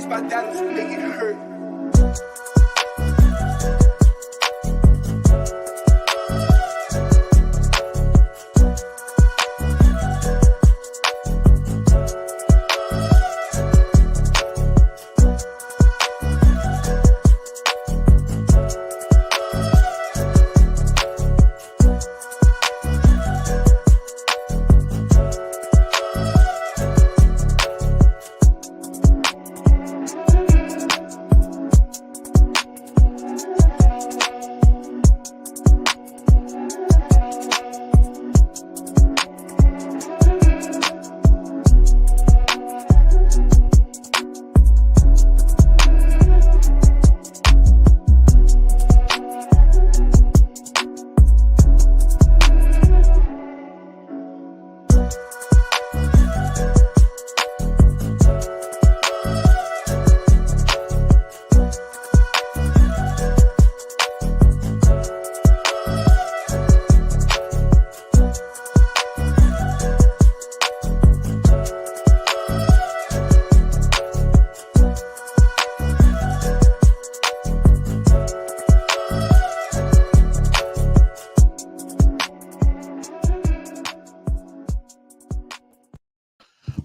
my dollars make it hurt.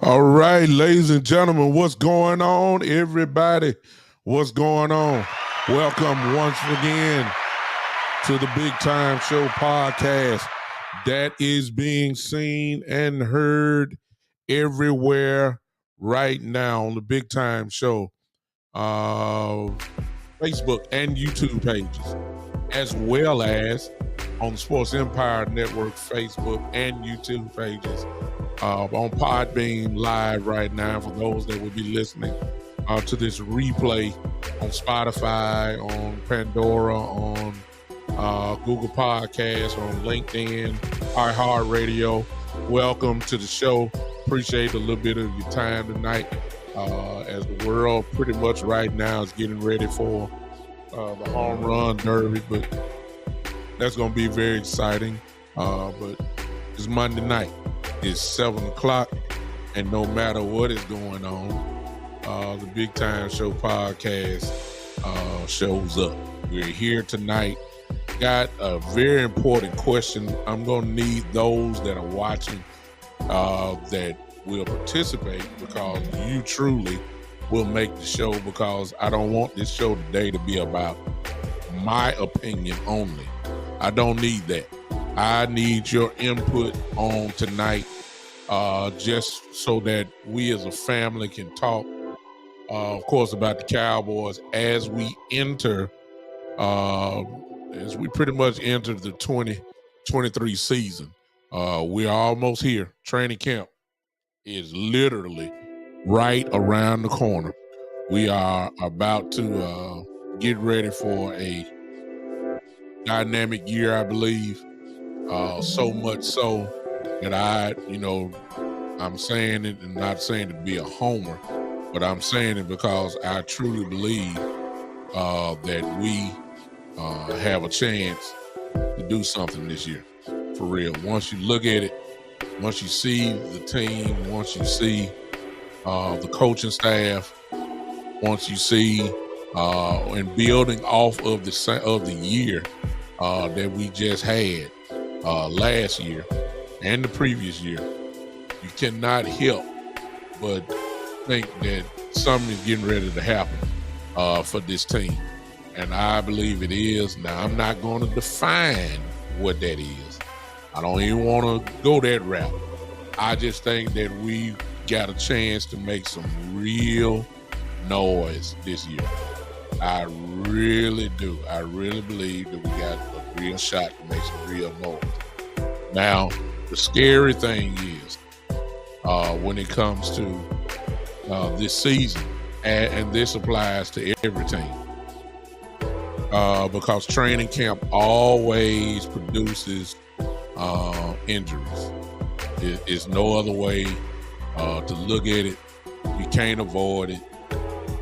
All right, ladies and gentlemen, what's going on, everybody? What's going on? Welcome once again to the Big Time Show podcast that is being seen and heard everywhere right now on the Big Time Show Facebook and YouTube pages, as well as on the Sports Empire Network Facebook and YouTube pages. On Podbean Live right now for those that will be listening to this replay on Spotify, on Pandora, on Google Podcasts, on LinkedIn, iHeartRadio. Welcome to the show. Appreciate a little bit of your time tonight as the world pretty much right now is getting ready for the home run derby, but that's going to be very exciting. But it's Monday night. It's 7 o'clock, and no matter what is going on, the Big Time Show podcast shows up. We're here tonight. Got a very important question. I'm going to need those that are watching that will participate, because you truly will make the show, because I don't want this show today to be about my opinion only. I don't need that. I need your input on tonight, just so that we as a family can talk, of course, about the Cowboys as we enter, as we pretty much enter the 2023 season. We're almost here. Training camp is literally right around the corner. We are about to get ready for a dynamic year, I believe. So much so that I'm saying it and not saying it to be a homer, but I'm saying it because I truly believe that we have a chance to do something this year, for real. Once you look at it, once you see the team, once you see the coaching staff, once you see and building off of the year that we just had last year and the previous year, you cannot help but think that something is getting ready to happen for this team. And I believe it is. Now, I'm not going to define what that is. I don't even want to go that route. I just think that we got a chance to make some real noise this year. I really do. I really believe that we got a real shot to make some real noise. Now, the scary thing is when it comes to this season, and this applies to every team, because training camp always produces injuries. It's no other way to look at it. You can't avoid it.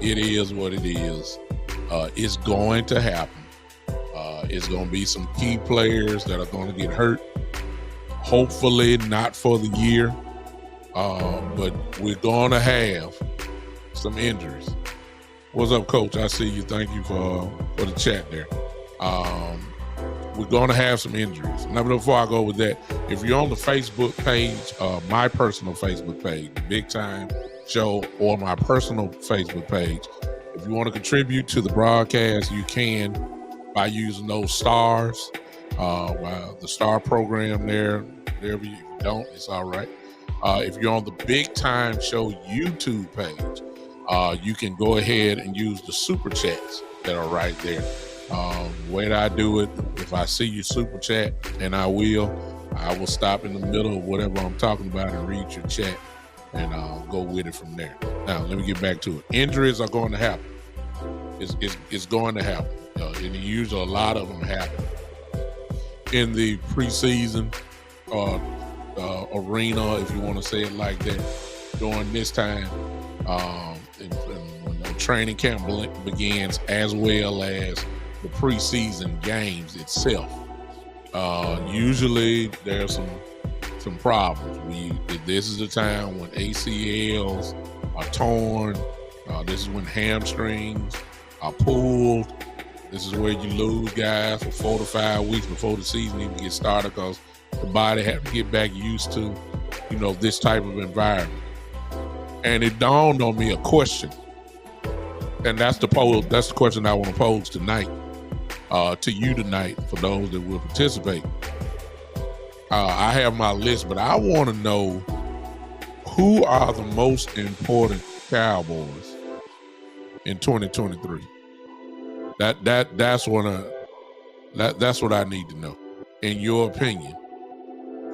It is what it is. It's going to happen. It's going to be some key players that are going to get hurt. Hopefully not for the year, but we're going to have some injuries. What's up, Coach? I see you. Thank you for the chat there. We're going to have some injuries. Now, before I go with that, if you're on the Facebook page, my personal Facebook page, the Big Time Show, or my personal Facebook page, if you want to contribute to the broadcast, you can by using those stars, the star program there. Whatever you don't, it's all right. If you're on the Big Time Show YouTube page, you can go ahead and use the super chats that are right there. The way that I do it, if I see you super chat, and I will stop in the middle of whatever I'm talking about and read your chat, and I'll go with it from there. Now, let me get back to it. Injuries are going to happen. It's going to happen. And usually a lot of them happen in the preseason arena, if you want to say it like that, during this time. And when the training camp begins, as well as the preseason games itself. Usually there's some problems. This is the time when ACLs are torn. This is when hamstrings are pulled. This is where you lose guys for 4 to 5 weeks before the season even gets started, because the body has to get back used to, this type of environment. And it dawned on me a question, and that's the question I want to pose tonight, to you tonight, for those that will participate. I have my list, but I want to know, who are the most important Cowboys in 2023? That's what I need to know. In your opinion,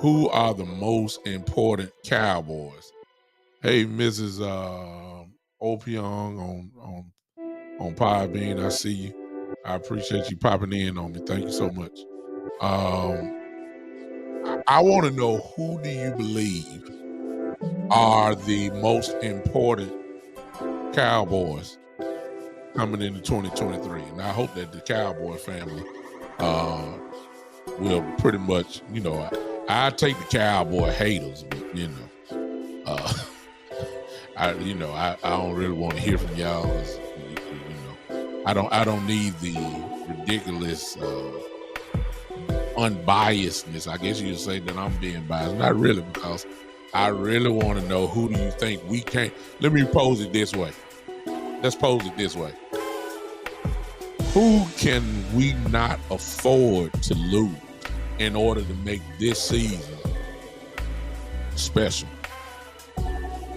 who are the most important Cowboys? Hey, Mrs. Opiong on Podbean, I see you. I appreciate you popping in on me. Thank you so much. I want to know, who do you believe are the most important Cowboys coming into 2023? And I hope that the Cowboy family will pretty much, I take the Cowboy haters, but I don't really want to hear from y'all. I don't need the ridiculous unbiasedness. I guess you could say that I'm being biased. Not really, because I really want to know, who do you think we can't. Let me pose it this way. Let's pose it this way. Who can we not afford to lose in order to make this season special?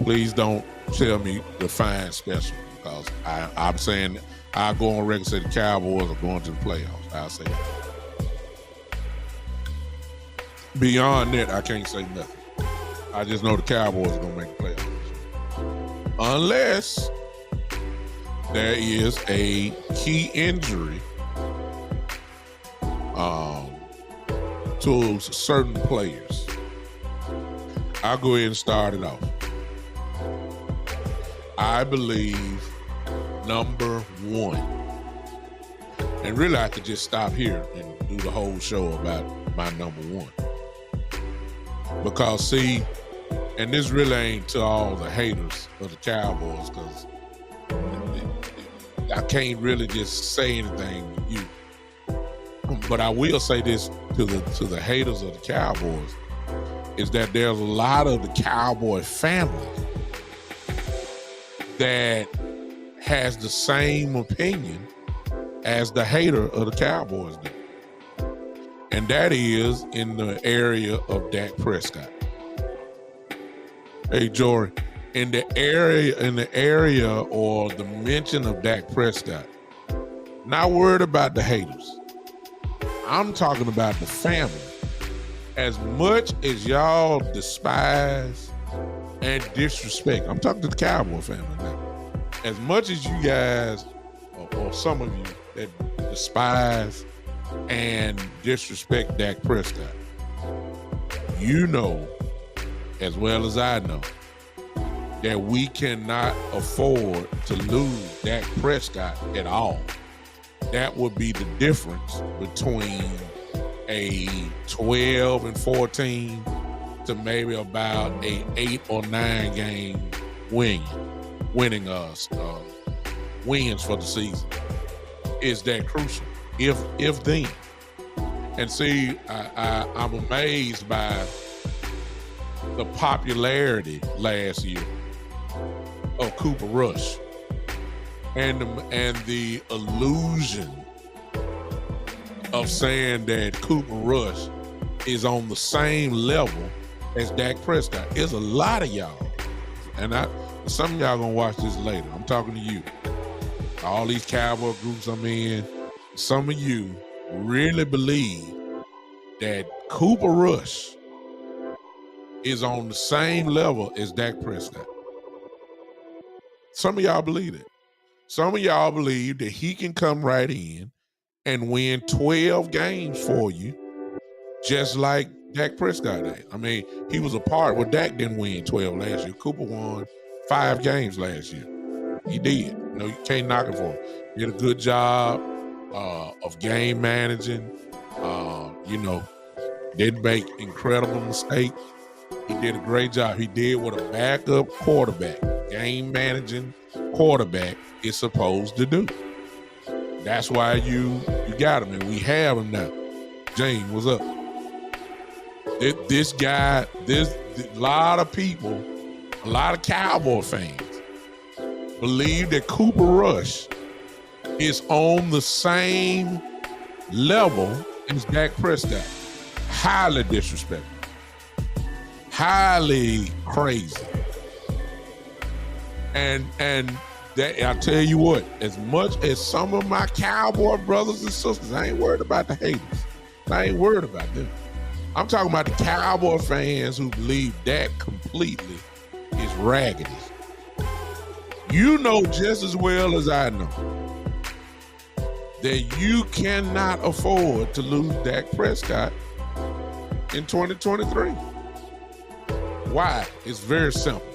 Please don't tell me define special, because I'm saying, I'll go on record and say the Cowboys are going to the playoffs. I'll say that. Beyond that, I can't say nothing. I just know the Cowboys are going to make the playoffs. Unless there is a key injury to certain players. I'll go ahead and start it off. I believe number one, and really I could just stop here and do the whole show about my number one. Because see, and this really ain't to all the haters of the Cowboys, because I can't really just say anything to you. But I will say this to the haters of the Cowboys, is that there's a lot of the Cowboy family that has the same opinion as the hater of the Cowboys do. And that is in the area of Dak Prescott. Hey, Jory, in the area or the mention of Dak Prescott, not worried about the haters. I'm talking about the family. As much as y'all despise and disrespect, I'm talking to the Cowboy family now. As much as you guys, or some of you that despise and disrespect Dak Prescott, you know, as well as I know, that we cannot afford to lose Dak Prescott at all. That would be the difference between a 12-14 to maybe about a 8 or 9 game winning wins for the season. Is that crucial? If then. And see, I'm amazed by the popularity last year of Cooper Rush and the illusion of saying that Cooper Rush is on the same level as Dak Prescott. There's a lot of y'all, and some of y'all gonna watch this later. I'm talking to you. All these Cowboy groups I'm in, some of you really believe that Cooper Rush is on the same level as Dak Prescott. Some of y'all believe it. Some of y'all believe that he can come right in and win 12 games for you, just like Dak Prescott did. I mean, he was a part where Dak didn't win 12 last year. Cooper won 5 games last year. He did. You know, you can't knock him for it. He did a good job of game managing. Didn't make incredible mistakes. He did a great job. He did what a backup quarterback, game managing quarterback is supposed to do. That's why you got him, and we have him now. James, what's up? This guy, a lot of people, a lot of Cowboy fans believe that Cooper Rush is on the same level as Dak Prescott. Highly disrespectful. Highly crazy. And that, I tell you what, as much as some of my Cowboy brothers and sisters, I ain't worried about the haters. I ain't worried about them. I'm talking about the Cowboy fans who believe that completely is raggedy. You know just as well as I know that you cannot afford to lose Dak Prescott in 2023. Why? It's very simple.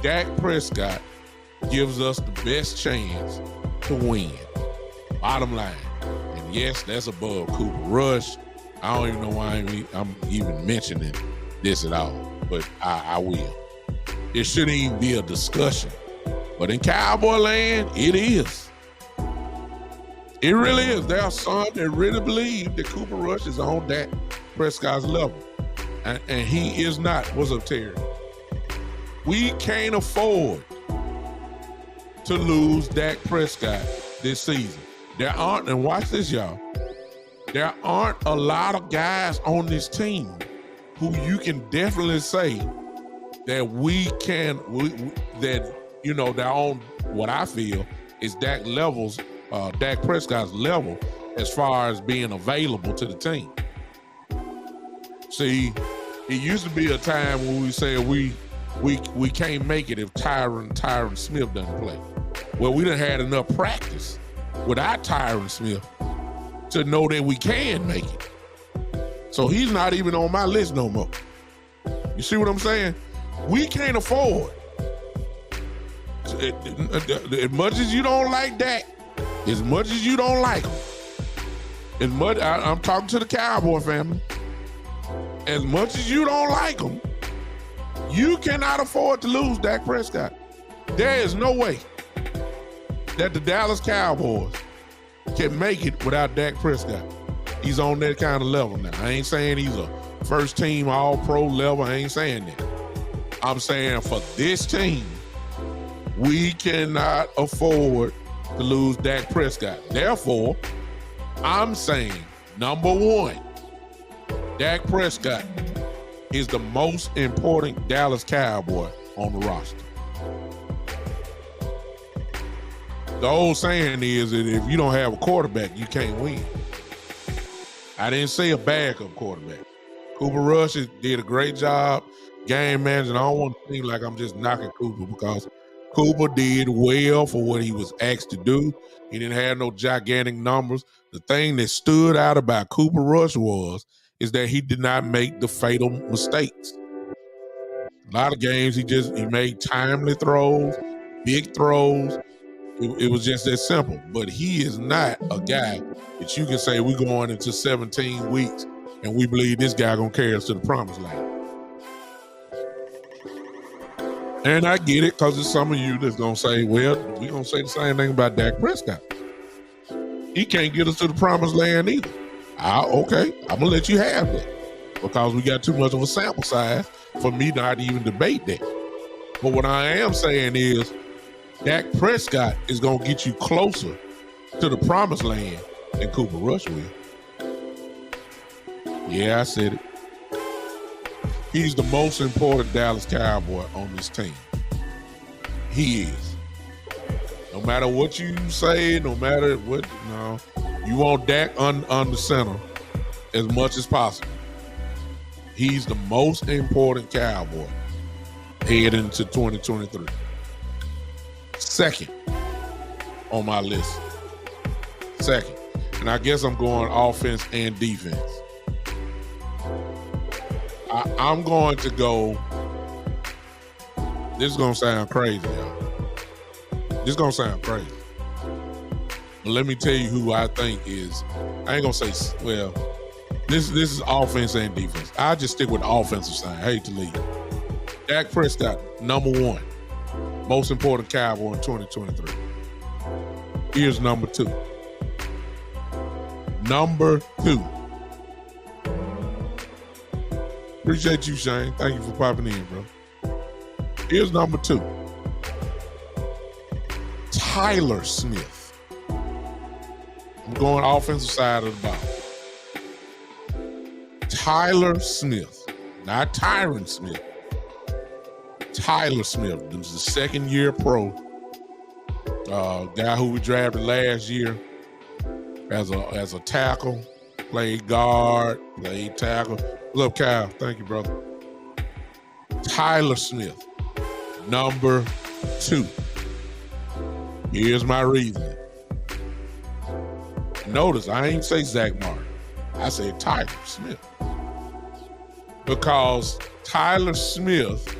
Dak Prescott gives us the best chance to win. Bottom line. And yes, that's above Cooper Rush. I don't even know why I'm even mentioning this at all, but I will. It shouldn't even be a discussion. But in Cowboy land, it is. It really is. There are some that really believe that Cooper Rush is on Dak Prescott's level. And he is not. What's up, Terry? We can't afford to lose Dak Prescott this season. There aren't, and watch this, y'all. There aren't a lot of guys on this team who you can definitely say that they're on what I feel is Dak Prescott's level as far as being available to the team. See, it used to be a time when we said we can't make it if Tyron Smith doesn't play. Well, we done had enough practice without Tyron Smith to know that we can make it. So he's not even on my list no more. You see what I'm saying? We can't afford. As much as you don't like Dak, as much as you don't like him, I'm talking to the Cowboy family. As much as you don't like him, you cannot afford to lose Dak Prescott. There is no way that the Dallas Cowboys can make it without Dak Prescott. He's on that kind of level now. I ain't saying he's a first team all-pro level. I ain't saying that. I'm saying for this team, we cannot afford to lose Dak Prescott. Therefore, I'm saying, number one, Dak Prescott is the most important Dallas Cowboy on the roster. The old saying is that if you don't have a quarterback, you can't win. I didn't say a backup quarterback. Cooper Rush did a great job game managing. I don't want to seem like I'm just knocking Cooper because Cooper did well for what he was asked to do. He didn't have no gigantic numbers. The thing that stood out about Cooper Rush is that he did not make the fatal mistakes. A lot of games he made timely throws, big throws. It was just that simple. But he is not a guy that you can say we're going into 17 weeks and we believe this guy gonna carry us to the promised land. And I get it, because there's some of you that's going to say, well, we're going to say the same thing about Dak Prescott. He can't get us to the promised land either. Okay, I'm going to let you have that, because we got too much of a sample size for me not even debate that. But what I am saying is Dak Prescott is going to get you closer to the promised land than Cooper Rush will. Yeah, I said it. He's the most important Dallas Cowboy on this team. He is. No matter what you say, no matter what, no, you want Dak on the center as much as possible. He's the most important Cowboy heading into 2023. Second on my list. Second. And I guess I'm going offense and defense. I'm going to go, this is going to sound crazy, y'all. This is going to sound crazy. But let me tell you who I think is, I ain't going to say, well, this is offense and defense. I'll just stick with the offensive side. I hate to leave. Dak Prescott, number one, most important Cowboy in 2023. Here's number two. Number two. Appreciate you, Shane. Thank you for popping in, bro. Here's number two. Tyler Smith. I'm going offensive side of the ball. Tyler Smith, not Tyron Smith. Tyler Smith. This is the second-year pro. Guy who we drafted last year as a tackle, played guard, played tackle. What's up, Kyle? Thank you, brother. Tyler Smith, number two. Here's my reasoning. Notice I ain't say Zach Martin. I said Tyler Smith. Because Tyler Smith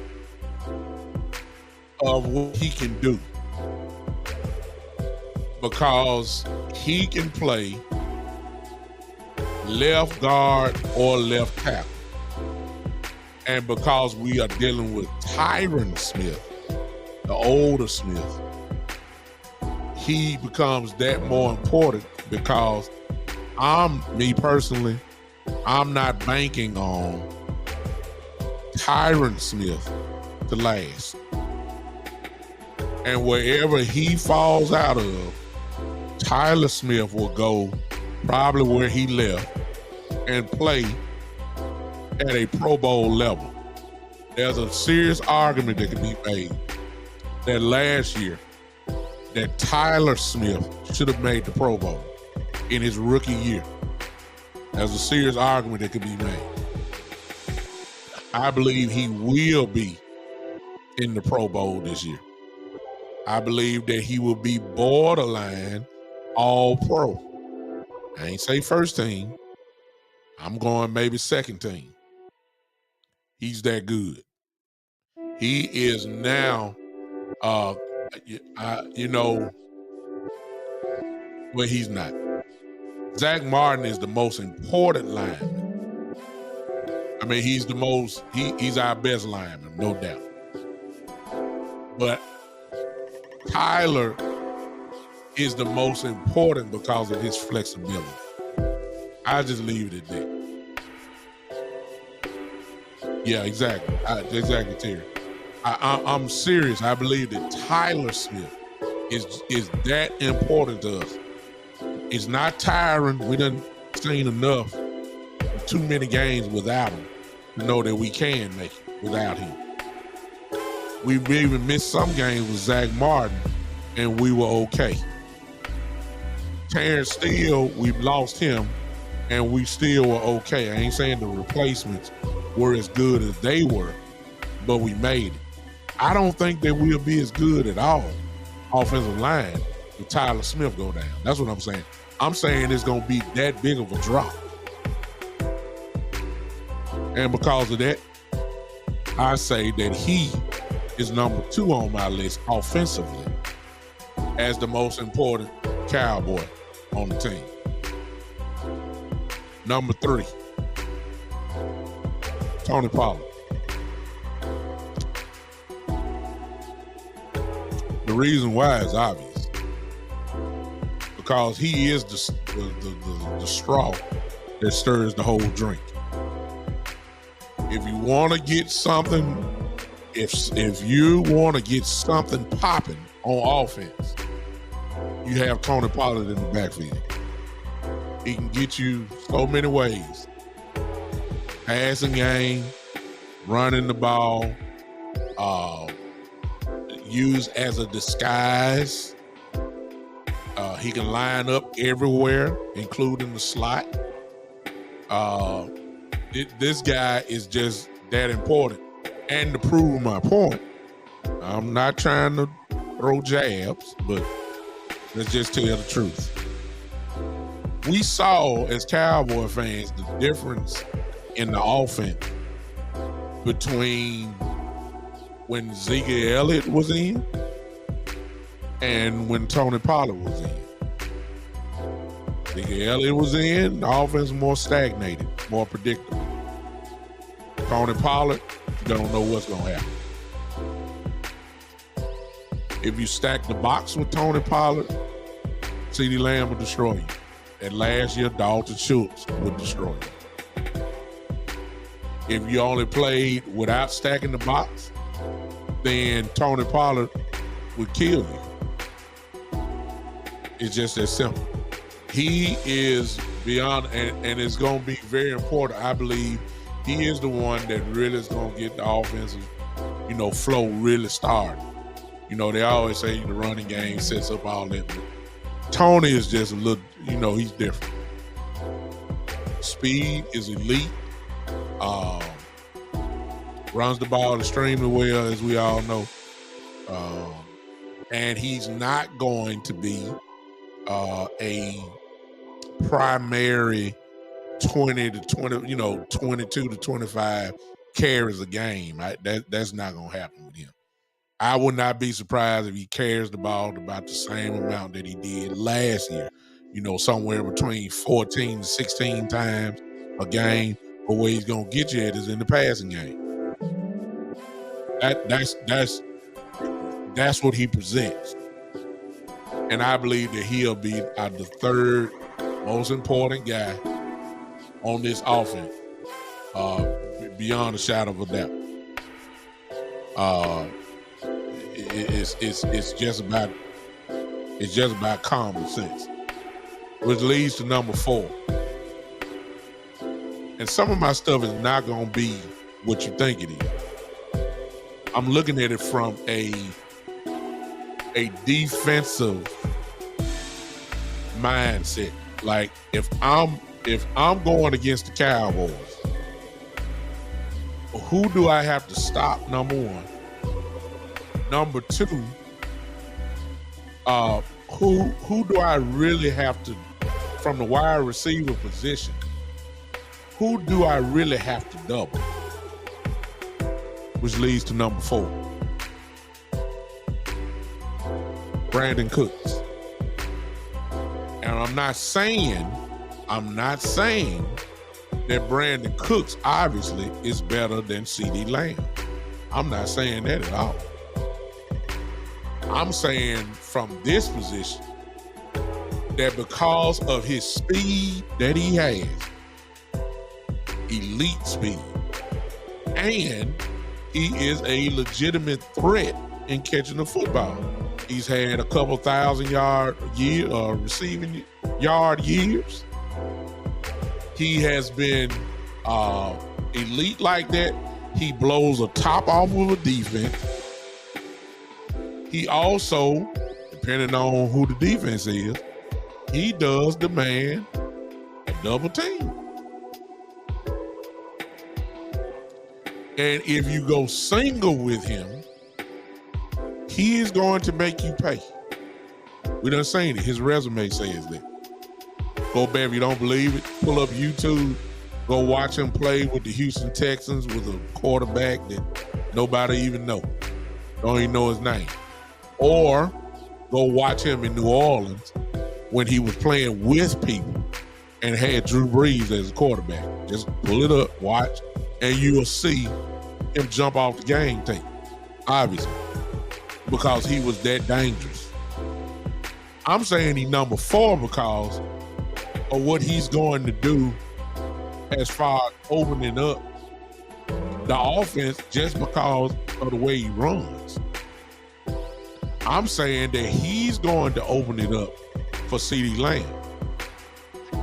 of what he can do. Because he can play left guard or left tackle. And because we are dealing with Tyron Smith, the older Smith, he becomes that more important, because me personally, I'm not banking on Tyron Smith to last. And wherever he falls out of, Tyler Smith will go probably where he left and play at a Pro Bowl level. There's a serious argument that can be made that last year that Tyler Smith should have made the Pro Bowl in his rookie year. There's a serious argument that can be made. I believe he will be in the Pro Bowl this year. I believe that he will be borderline All-Pro. I ain't say first team. I'm going maybe second team. He's that good. He is now, well, he's not. Zach Martin is the most important lineman. I mean, he's our best lineman, no doubt. But Tyler is the most important because of his flexibility. I just leave it at that. Yeah, exactly. Exactly, Terry. I'm serious. I believe that Tyler Smith is that important to us. It's not Tyron. We done seen enough, too many games without him to know that we can make it without him. We've even missed some games with Zach Martin, and we were okay. Terrence Steele, we've lost him, and we still were okay. I ain't saying the replacements were as good as they were, but we made it. I don't think that we'll be as good at all, offensive line, if Tyler Smith go down. That's what I'm saying. I'm saying it's going to be that big of a drop. And because of that, I say that he is number two on my list offensively as the most important Cowboy on the team. Number three, Tony Pollard. The reason why is obvious. Because he is the straw that stirs the whole drink. If you want to get something, if you want to get something popping on offense, you have Tony Pollard in the backfield. He can get you so many ways. Passing game, running the ball, used as a disguise. He can line up everywhere, including the slot. This guy is just that important. And to prove my point, I'm not trying to throw jabs, but let's just tell the truth. We saw, as Cowboy fans, the difference in the offense between when Zeke Elliott was in and when Tony Pollard was in. Zeke Elliott was in, the offense was more stagnated, more predictable. Tony Pollard, you don't know what's going to happen. If you stack the box with Tony Pollard, CeeDee Lamb will destroy you. And last year, Dalton Schultz would destroy you. If you only played without stacking the box, then Tony Pollard would kill you. It's just that simple. He is beyond, and it's going to be very important. I believe he is the one that really is going to get the offensive, flow really started. They always say the running game sets up all that, but Tony is just a little, he's different. Speed is elite. Runs the ball extremely well, as we all know. And he's not going to be a primary 20 to 20, 22 to 25 carries a game. That's not going to happen with him. I would not be surprised if he carries the ball about the same amount that he did last year. Somewhere between 14 to 16 times a game. But where he's going to get you at is in the passing game. That's what he presents. And I believe that he'll be the third most important guy on this offense, beyond a shadow of a doubt. It's just about common sense, which leads to number 4. And some of my stuff is not going to be what you think it is. I'm looking at it from a defensive mindset. Like if I'm going against the Cowboys, who do I have to stop? Number 1. Number 2, who do I really have to, from the wide receiver position, who do I really have to double? Which leads to number 4. Brandon Cooks. And I'm not saying that Brandon Cooks obviously is better than CeeDee Lamb. I'm not saying that at all. I'm saying from this position that because of his speed that he has, elite speed, and he is a legitimate threat in catching the football. He's had a couple 1,000-yard receiving yard years. He has been elite like that. He blows a top off of a defense. He also, depending on who the defense is, he does demand a double team. And if you go single with him, he is going to make you pay. We done seen it. His resume says that. Go back if you don't believe it. Pull up YouTube. Go watch him play with the Houston Texans with a quarterback that nobody even know. Don't even know his name. Or go watch him in New Orleans when he was playing with people and had Drew Brees as a quarterback. Just pull it up, watch, and you will see him jump off the game tape. Obviously. because he was that dangerous. I'm saying he's number 4 because of what he's going to do as far as opening up the offense just because of the way he runs. I'm saying that he's going to open it up for CeeDee Lamb.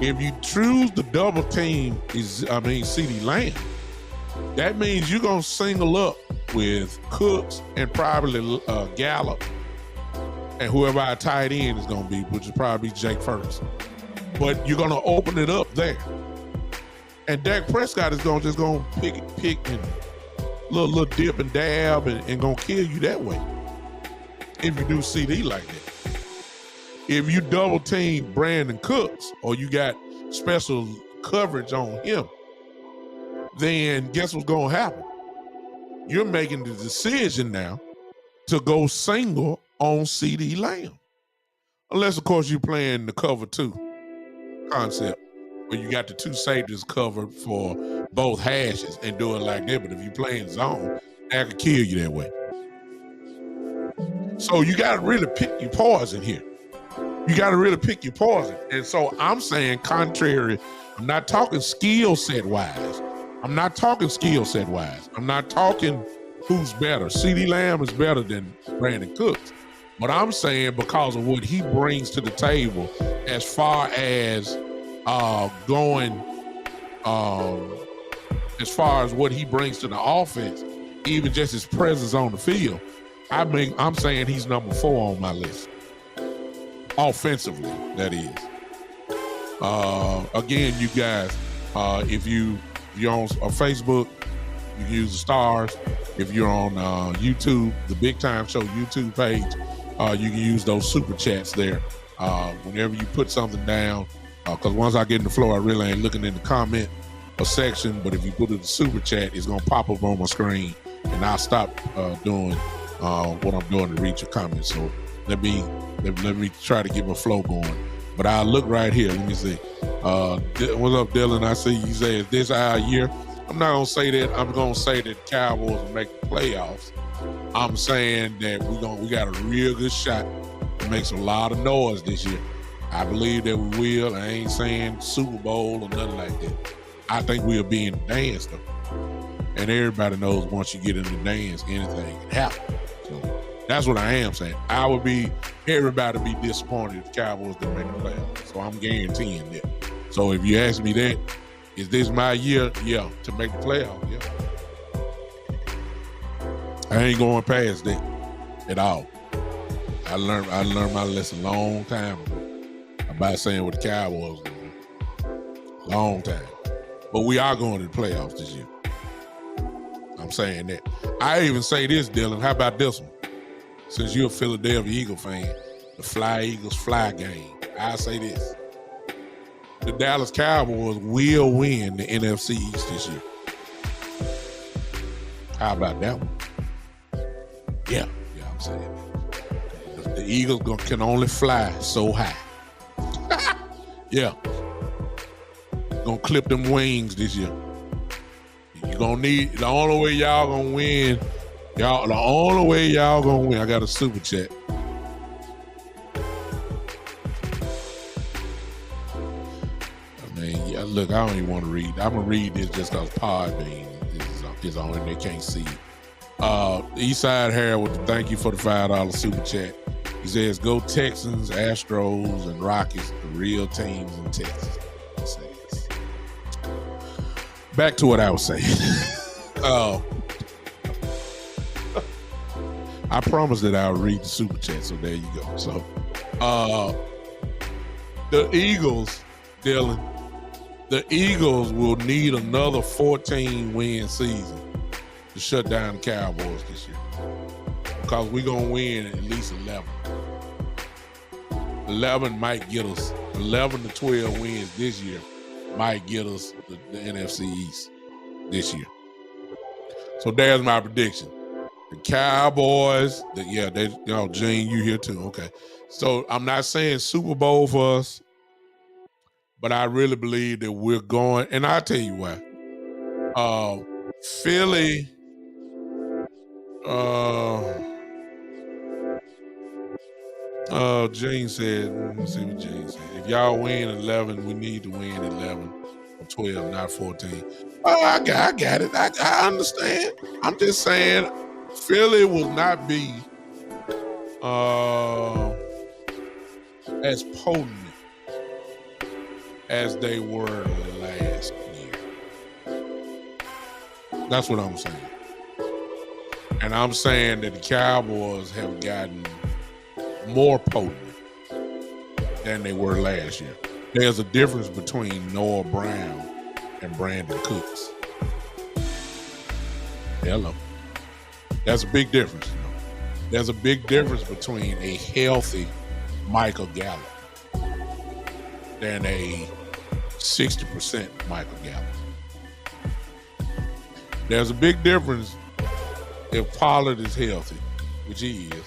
If you choose the double team CeeDee Lamb, that means you're going to single up with Cooks and probably Gallup and whoever our tight end is going to be, which is probably Jake Ferguson. But you're going to open it up there. And Dak Prescott is going to pick and little dip and dab and going to kill you that way if you do CD like that. If you double team Brandon Cooks or you got special coverage on him, then guess what's going to happen? You're making the decision now to go single on CeeDee Lamb. Unless, of course, you're playing the cover 2 concept where you got the 2 safeties covered for both hashes and do it like that. But if you're playing zone, that could kill you that way. So you got to really pick your poison here. You got to really pick your poison. And so I'm saying contrary, I'm not talking skill set wise. I'm not talking who's better. CeeDee Lamb is better than Brandon Cooks. But I'm saying because of what he brings to the table as far as as far as what he brings to the offense, even just his presence on the field, I'm saying he's number 4 on my list. Offensively, that is. Again, you guys, if you're on Facebook, you can use the stars. If you're on YouTube, the Big Time Show YouTube page, you can use those super chats there. Whenever you put something down, because once I get in the flow, I really ain't looking in the comment section. But if you put it in the super chat, it's gonna pop up on my screen, and I'll stop doing what I'm doing to read your comments. So let me try to get my flow going. But I'll look right here. Let me see. What's up, Dylan? I see you say, is this our year? I'm not going to say that. I'm going to say that Cowboys will make the playoffs. I'm saying that we got a real good shot to make a lot of noise this year. I believe that we will. I ain't saying Super Bowl or nothing like that. I think we'll be in the dance, though. And everybody knows once you get in the dance, anything can happen. So that's what I am saying. Everybody be disappointed if the Cowboys didn't make the playoffs. So I'm guaranteeing that. So if you ask me that, is this my year? Yeah, to make the playoffs, yeah. I ain't going past that at all. I learned my lesson a long time ago about saying what the Cowboys were doing. Long time. But we are going to the playoffs this year. I'm saying that. I even say this, Dylan. How about this one? Since you're a Philadelphia Eagle fan, the Fly Eagles Fly game. I say this. The Dallas Cowboys will win the NFC East this year. How about that one? Yeah, I'm saying that. The Eagles can only fly so high. Yeah. Gonna clip them wings this year. You're gonna need, the only way y'all gonna win, I got a super chat. Look, I don't even want to read. I'm going to read this just because Podbean is on and they can't see it. Eastside Harold, thank you for the $5 super chat. He says, go Texans, Astros, and Rockies, the real teams in Texas. Back to what I was saying. I promised that I would read the super chat, so there you go. So, the Eagles, Dylan, the Eagles will need another 14-win season to shut down the Cowboys this year, because we're going to win at least 11. 11 might get us, 11 to 12 wins this year might get us the NFC East this year. So there's my prediction. The Cowboys, Gene, you here too. Okay. So I'm not saying Super Bowl for us, but I really believe that we're going, and I'll tell you why. Philly, Gene said, let me see what Gene said. If y'all win 11, we need to win 11 or 12, not 14. I got it. I understand. I'm just saying Philly will not be as potent as they were last year. That's what I'm saying. And I'm saying that the Cowboys have gotten more potent than they were last year. There's a difference between Noah Brown and Brandon Cooks. Hello. That's a big difference. You know? There's a big difference between a healthy Michael Gallup than a 60% Michael Gallup. There's a big difference if Pollard is healthy, which he is,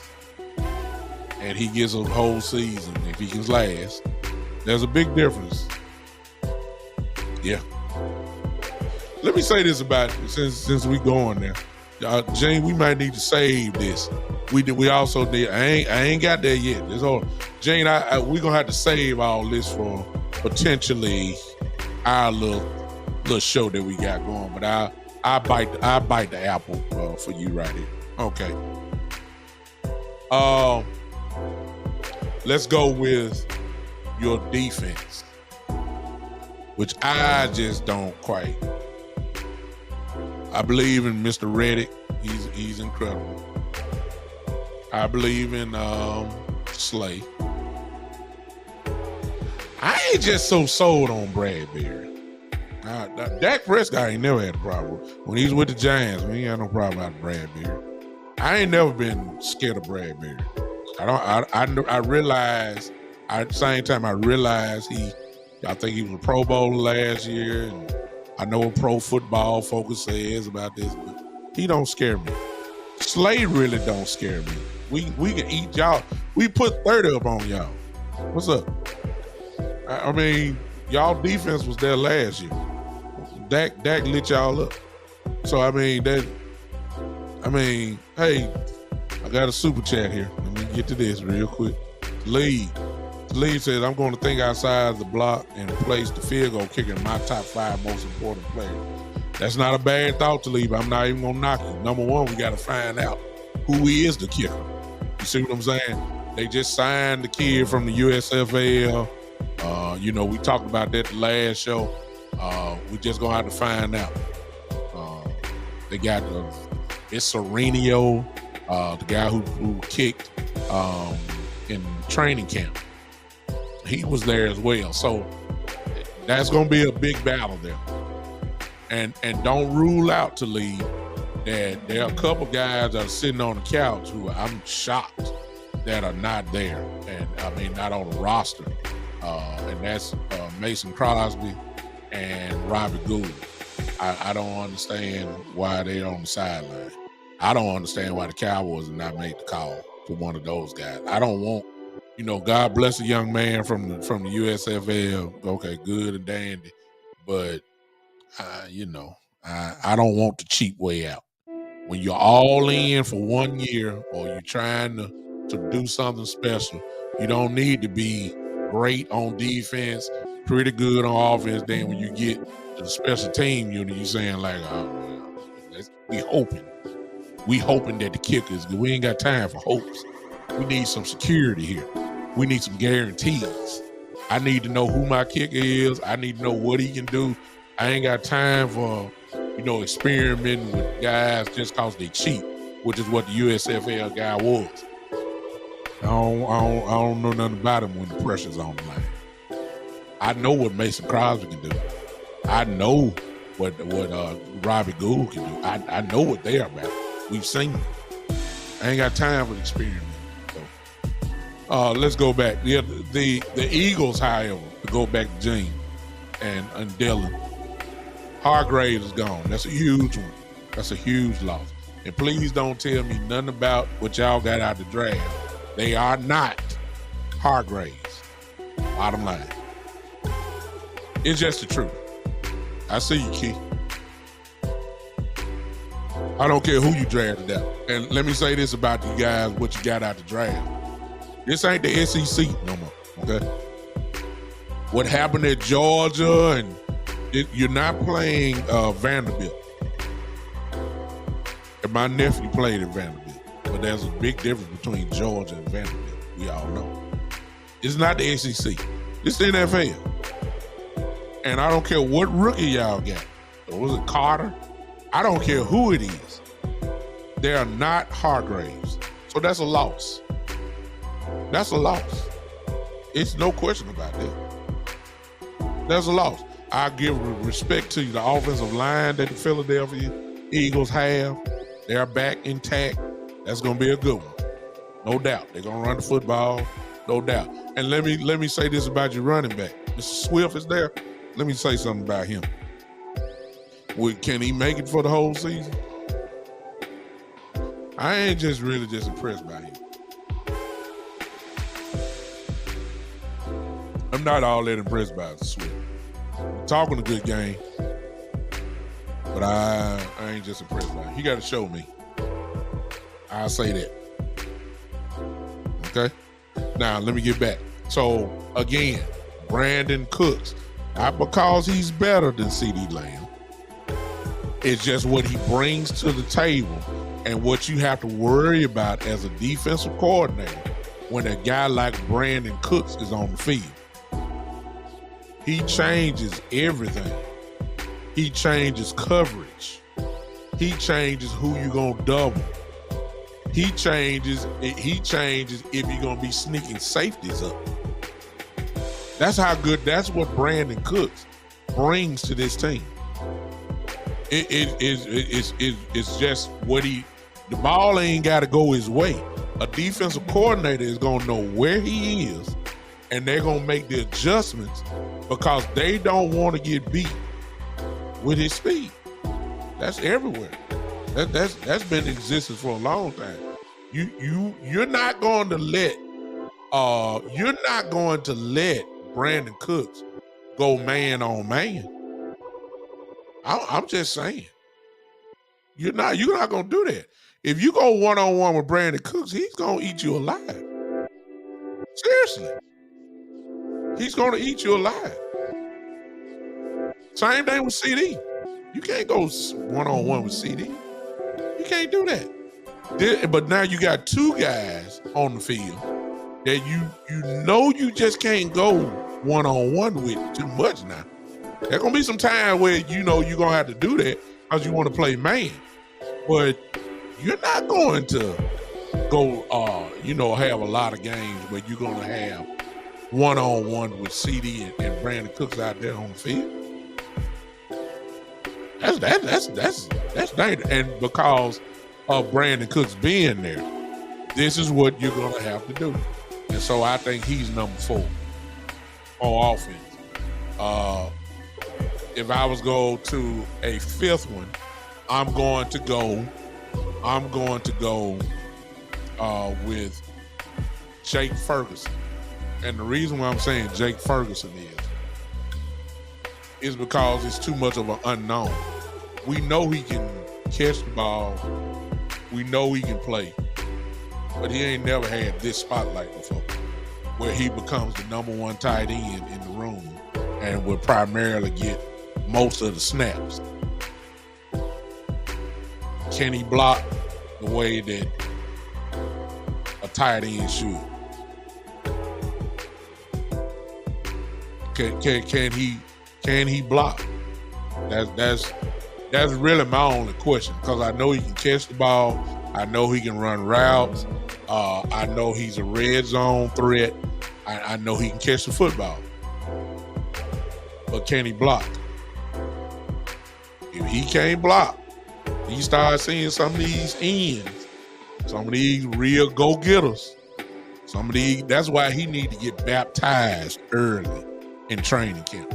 and he gets a whole season, if he can last, there's a big difference. Yeah. Let me say this about it, since we going there. Gene, we might need to save this. We also did. I ain't got there yet. This whole Gene, we gonna have to save all this for potentially our little show that we got going. But I bite the apple for you right here. Okay. Let's go with your defense, which I just don't quite. I believe in Mr. Reddick. He's incredible. I believe in Slay. I ain't just so sold on Bradbury. Dak Prescott ain't never had a problem. When he's with the Giants, we ain't had no problem out of Bradbury. I ain't never been scared of Bradbury. I realize at the same time I think he was a Pro Bowler last year, and I know what Pro Football Focus says about this, but he don't scare me. Slay really don't scare me. We can eat y'all. We put 30 up on y'all. What's up? I mean, y'all defense was there last year. Dak lit y'all up. So hey, I got a super chat here. Let me get to this real quick. Lee says, I'm going to think outside the block and replace the field goal kicker in my top 5 most important players. That's not a bad thought to leave. I'm not even going to knock you. Number one, we got to find out who he is, the kicker. You see what I'm saying? They just signed the kid from the USFL. We talked about that the last show. We just going to have to find out. They got it's Serenio, the guy who kicked in training camp. He was there as well. So that's going to be a big battle there. And don't rule out, to leave, that there are a couple guys that are sitting on the couch who I'm shocked that are not there. And I mean, not on the roster. And that's Mason Crosby and Robbie Gould. I don't understand why they're on the sideline. I don't understand why the Cowboys have not made the call for one of those guys. I don't want, God bless a young man from the USFL. Okay, good and dandy. But, I don't want the cheap way out. When you're all in for 1 year or you're trying to do something special, you don't need to be great on defense, pretty good on offense. Then when you get to the special team unit, you're saying like, we hoping that the kicker is good. We ain't got time for hopes. We need some security here. We need some guarantees. I need to know who my kicker is. I need to know what he can do. I ain't got time for, experimenting with guys just because they cheap, which is what the USFL guy was. I don't know nothing about him when the pressure's on the line. I know what Mason Crosby can do. I know what Robbie Gould can do. I know what they are about. We've seen them. I ain't got time for the experiment. So, let's go back. The Eagles, however, to go back to Gene and Dylan, Hargrave is gone. That's a huge one. That's a huge loss. And please don't tell me nothing about what y'all got out of the draft. They are not Hargraves. Bottom line. It's just the truth. I see you, Keith. I don't care who you drafted out. And let me say this about you guys, what you got out the draft. This ain't the SEC no more, okay? What happened at Georgia, and you're not playing Vanderbilt. And my nephew played at Vanderbilt, but there's a big difference between Georgia and Vanderbilt. We all know. It's not the SEC. It's the NFL. And I don't care what rookie y'all got. Or was it Carter? I don't care who it is. They are not Hargraves. So that's a loss. That's a loss. It's no question about that. That's a loss. I give respect to the offensive line that the Philadelphia Eagles have. They're back intact. That's going to be a good one. No doubt. They're going to run the football. No doubt. And let me say this about your running back. Mr. Swift is there. Let me say something about him. Can he make it for the whole season? I ain't just really just impressed by him. I'm not all that impressed by Swift. Talking a good game, but I ain't just impressed by him. He got to show me. I'll say that. Okay? Now, let me get back. So, again, Brandon Cooks. Not because he's better than CeeDee Lamb. It's just what he brings to the table and what you have to worry about as a defensive coordinator when a guy like Brandon Cooks is on the field. He changes everything. He changes coverage. He changes who you're going to double. He changes if you're going to be sneaking safeties up. That's what Brandon Cooks brings to this team. It's just what the ball ain't got to go his way. A defensive coordinator is going to know where he is, and they're going to make the adjustments because they don't want to get beat with his speed. That's everywhere. That's been in existence for a long time. You're not going to let Brandon Cooks go man on man. I'm just saying. You're not going to do that. If you go one-on-one with Brandon Cooks, he's going to eat you alive. Seriously. He's going to eat you alive. Same thing with CD. You can't go one-on-one with CD. You can't do that. But now you got two guys on the field that you just can't go one-on-one with too much now. There's going to be some time where you're going to have to do that because you want to play man. But you're not going to go, have a lot of games where you're going to have one-on-one with CD and Brandon Cooks out there on the field. That's dangerous. And because of Brandon Cooks being there, this is what you're going to have to do. And so I think he's number 4 on offense. If I was go to a 5th one, I'm going to go with Jake Ferguson. And the reason why I'm saying Jake Ferguson is because it's too much of an unknown. We know he can catch the ball. We know he can play. But he ain't never had this spotlight before, where he becomes the number 1 tight end in the room and will primarily get most of the snaps. Can he block the way that a tight end should? Can he block? That's really my only question, because I know he can catch the ball. I know he can run routes. I know he's a red zone threat. I know he can catch the football. But can he block? If he can't block, you start seeing some of these ends, some of these real go-getters. That's why he need to get baptized early in training camp.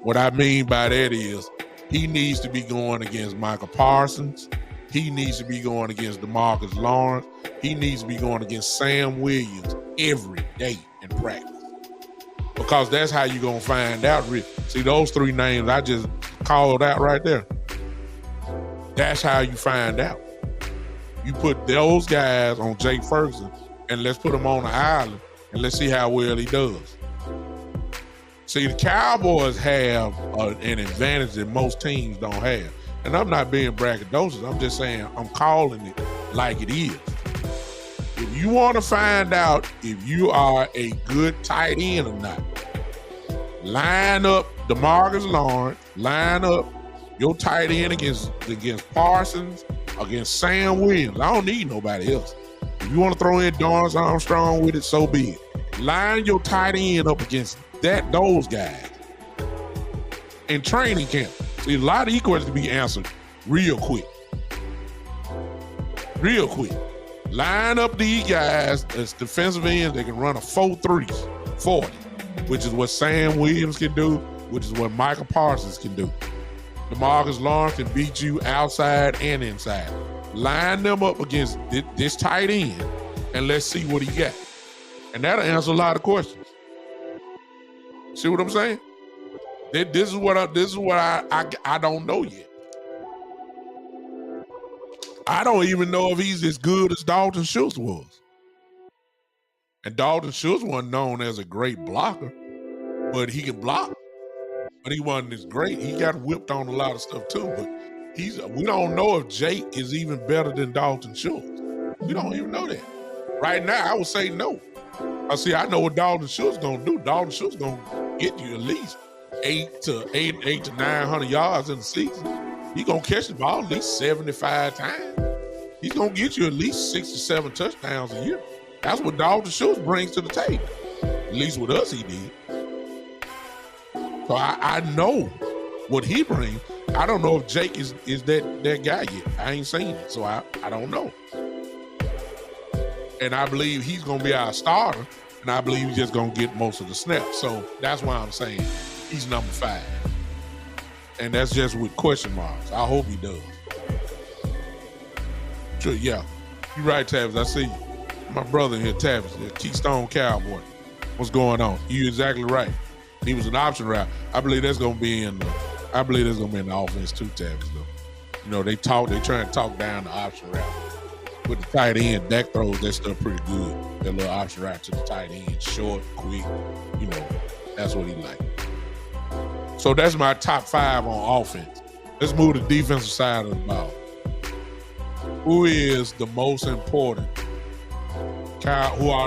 What I mean by that is he needs to be going against Michael Parsons. He needs to be going against DeMarcus Lawrence. He needs to be going against Sam Williams every day in practice. Because that's how you're going to find out. See, those 3 names I just called out right there. That's how you find out. You put those guys on Jake Ferguson, and let's put him on the island and let's see how well he does. See, the Cowboys have an advantage that most teams don't have. And I'm not being braggadocious. I'm just saying I'm calling it like it is. If you want to find out if you are a good tight end or not, line up DeMarcus Lawrence, line up your tight end against Parsons, against Sam Williams. I don't need nobody else. If you want to throw in Dorrance Armstrong with it, so be it. Line your tight end up against those guys in training camp. See, a lot of these questions can be answered real quick. Real quick. Line up these guys as defensive ends. They can run a 4.3 40, which is what Sam Williams can do, which is what Michael Parsons can do. DeMarcus Lawrence can beat you outside and inside. Line them up against this tight end, and let's see what he got. And that'll answer a lot of questions. See what I'm saying? This is what I don't know yet. I don't even know if he's as good as Dalton Schultz was. And Dalton Schultz wasn't known as a great blocker, but he could block. But he wasn't as great. He got whipped on a lot of stuff too. But we don't know if Jake is even better than Dalton Schultz. We don't even know that. Right now, I would say no. I know what Dalton Schultz gonna do. Dalton Schultz gonna get you at least 8 to 900 yards in the season. He's gonna catch the ball at least 75 times. He's gonna get you at least 6 to 7 touchdowns a year. That's what Dalton Schultz brings to the table. At least with us, he did. So I know what he brings. I don't know if Jake is that guy yet. I ain't seen it, so I don't know. And I believe he's gonna be our starter, and I believe he's just gonna get most of the snaps. So that's why I'm saying he's number 5. And that's just with question marks. I hope he does. Sure, yeah. You're right, Tavis. I see you. My brother here, Tavis, the Keystone Cowboy. What's going on? You're exactly right. He was an option route. I believe that's gonna be in the offense too, Tavis, though. You know, they try and talk down the option route. With the tight end, Dak throws that stuff pretty good. That little option route to the tight end, short, quick, you know, that's what he like. So that's my top 5 on offense. Let's move to the defensive side of the ball. Who are the most important Cowboys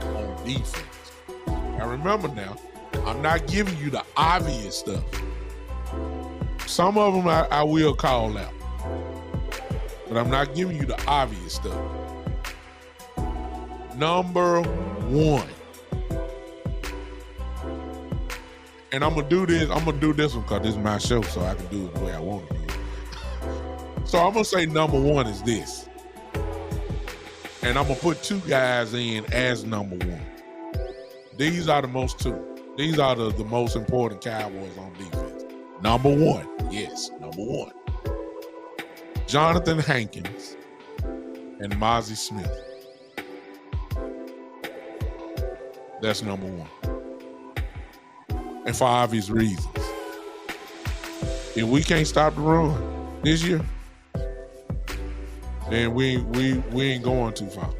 on defense? Now remember now, I'm not giving you the obvious stuff. Some of them I will call out. But I'm not giving you the obvious stuff. Number 1. And I'm gonna do this one because this is my show, so I can do it the way I want to do it. So I'm gonna say number 1 is this. And I'm gonna put 2 guys in as number 1. These are the most important Cowboys on defense. Number 1, yes, number 1. Jonathan Hankins and Mozzie Smith. That's number 1. And for obvious reasons. If we can't stop the run this year, then we ain't going too far.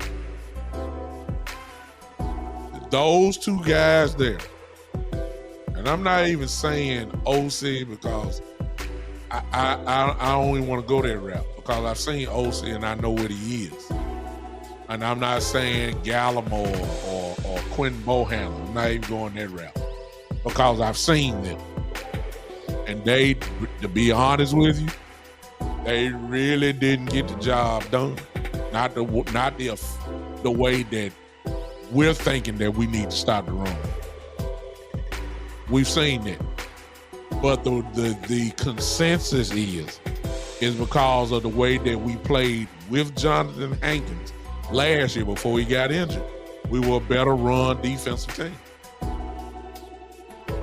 Those 2 guys there, and I'm not even saying OC because I don't even want to go that route because I've seen OC and I know what he is. And I'm not saying Gallimore or Quentin Bohanna. I'm not even going that route because I've seen them. And they, to be honest with you, they really didn't get the job done. Not the way that we're thinking that we need to stop the run. We've seen that. But the consensus is because of the way that we played with Jonathan Hankins last year before he got injured. We were a better run defensive team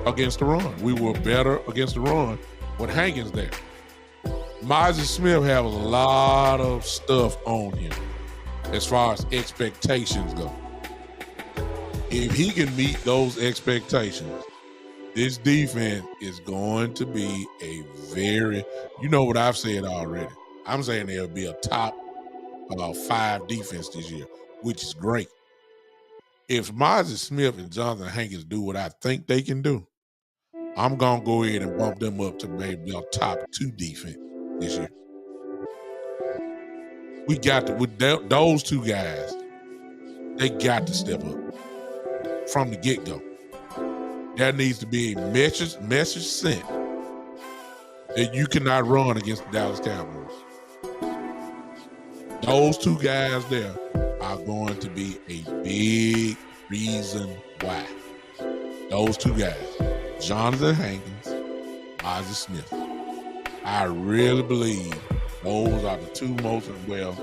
against the run. We were better against the run with Hankins there. Mozzie Smith has a lot of stuff on him as far as expectations go. If he can meet those expectations, this defense is going to be a very, you know what I've said already. I'm saying they'll be a top 5 defense this year, which is great. If Mozzie Smith and Jonathan Hankins do what I think they can do, I'm going to go ahead and bump them up to maybe a top 2 defense this year. We got to, with those 2 guys, they got to step up from the get-go. There needs to be a message sent that you cannot run against the Dallas Cowboys. Those 2 guys there are going to be a big reason why. Those 2 guys, Jonathan Hankins, Mozzie Smith. I really believe those are the 2 most, well,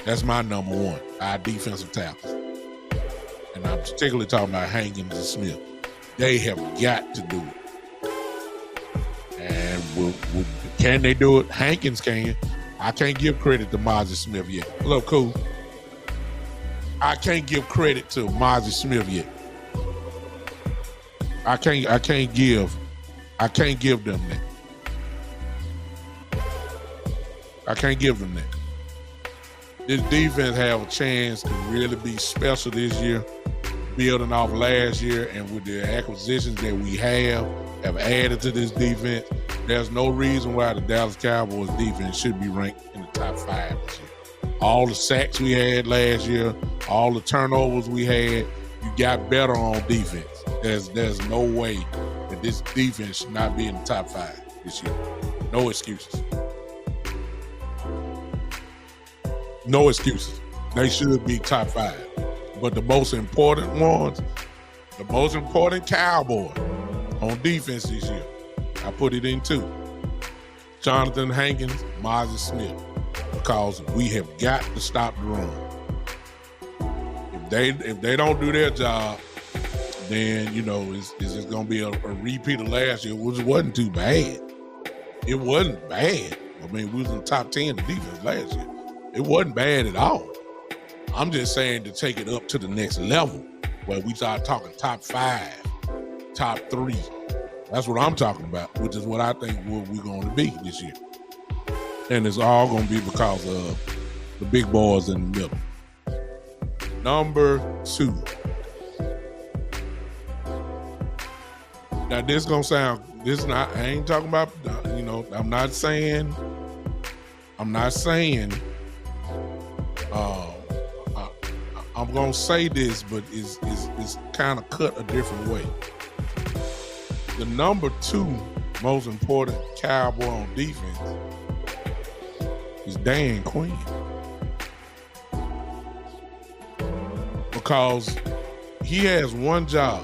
that's my number 1, our defensive tackles. And I'm particularly talking about Hankins and Smith. They have got to do it. And can they do it? Hankins can. I can't give credit to Mozzie Smith yet. Hello, cool. I can't give credit to Mozzie Smith yet. I can't give them that. I can't give them that. This defense have a chance to really be special this year, building off last year, and with the acquisitions that we have added to this defense. There's no reason why the Dallas Cowboys defense should be ranked in the top 5 this year. All the sacks we had last year, all the turnovers we had, you got better on defense. There's no way that this defense should not be in the top 5 this year. No excuses. No excuses. They should be top 5. But the most important ones, the most important Cowboy on defense this year, I put it in 2. Jonathan Hankins, Mozzie Smith, because we have got to stop the run. If they don't do their job, then it's just gonna be a repeat of last year, which wasn't too bad. It wasn't bad. I mean, we was in the top 10 in defense last year. It wasn't bad at all. I'm just saying to take it up to the next level where we start talking top 5, top 3. That's what I'm talking about, which is what I think we're going to be this year. And it's all going to be because of the big boys in the middle. Number 2. Now this going to sound, I ain't talking about, I'm not saying, I'm going to say this, but it's kind of cut a different way. The number 2 most important Cowboy on defense is Dan Quinn. Because he has one job,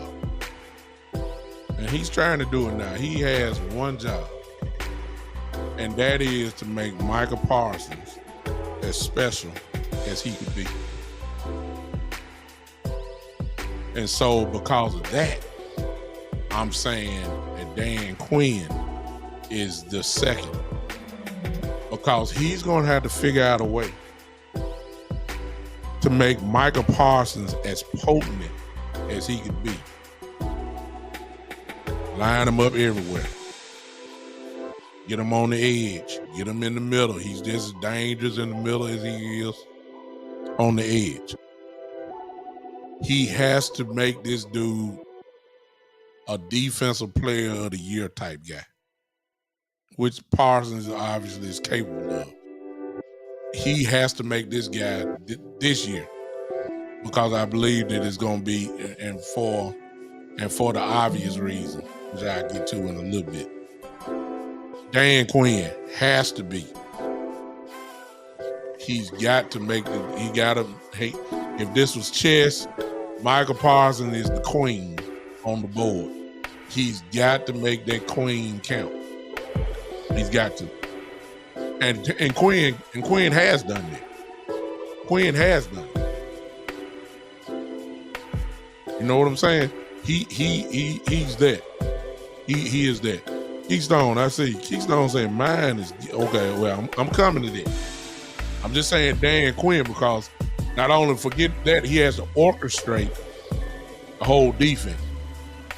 and he's trying to do it now. He has one job, and that is to make Micah Parsons as special as he could be. And so because of that, I'm saying that Dan Quinn is the second, because he's going to have to figure out a way to make Micah Parsons as potent as he could be. Line him up everywhere. Get him on the edge. Get him in the middle. He's just as dangerous in the middle as he is on the edge. He has to make this dude a defensive player of the year type guy, which Parsons obviously is capable of. He has to make this guy this year, because I believe that it's going to be, and for the obvious reason, which I'll get to in a little bit. Dan Quinn has to be. He's got to make it. He got to. Hey, if this was chess, Micah Parsons is the queen on the board. He's got to make that queen count. He's got to. And Quinn has done that. Quinn has done it. You know what I'm saying? He's that. He is that. Keystone, I see. Keystone saying mine is okay. Well, I'm coming to that. I'm just saying Dan Quinn, because not only forget that, he has to orchestrate the whole defense.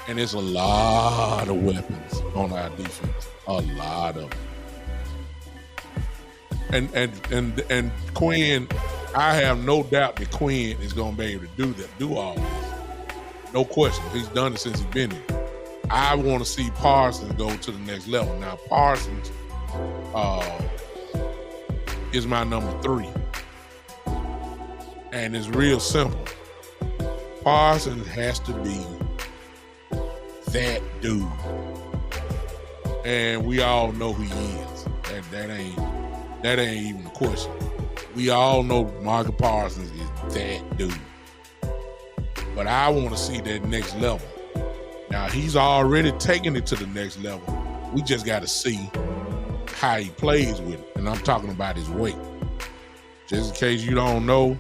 And it's a lot of weapons on our defense. A lot of them. And Quinn, I have no doubt that Quinn is going to be able to do all this. No question. He's done it since he's been here. I want to see Parsons go to the next level. Now, Parsons is my number 3. And it's real simple. Parsons has to be that dude. And we all know who he is. That ain't even a question. We all know Micah Parsons is that dude. But I want to see that next level. Now, he's already taken it to the next level. We just got to see how he plays with it. And I'm talking about his weight. Just in case you don't know,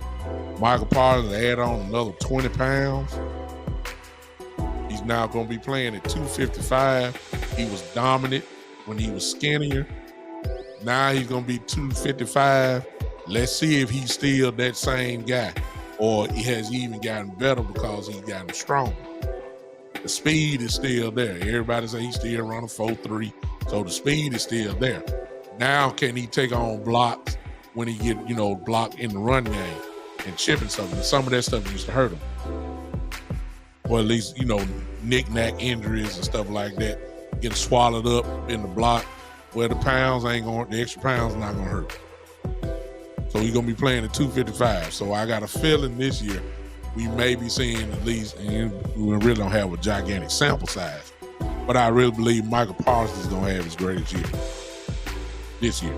Michael Parsons added on another 20 pounds. He's now going to be playing at 255. He was dominant when he was skinnier. Now he's going to be 255. Let's see if he's still that same guy, or he has even gotten better because he's gotten stronger. The speed is still there. Everybody say he's still running 4.3, so the speed is still there. Now can he take on blocks when he get, blocked in the run game and chipping something? Some of that stuff used to hurt him. Or at least, knick-knack injuries and stuff like that. Get swallowed up in the block where the extra pounds not gonna hurt. So he's gonna be playing at 255. So I got a feeling this year we may be seeing at least, and we really don't have a gigantic sample size, but I really believe Michael Parsons is gonna have his greatest year this year.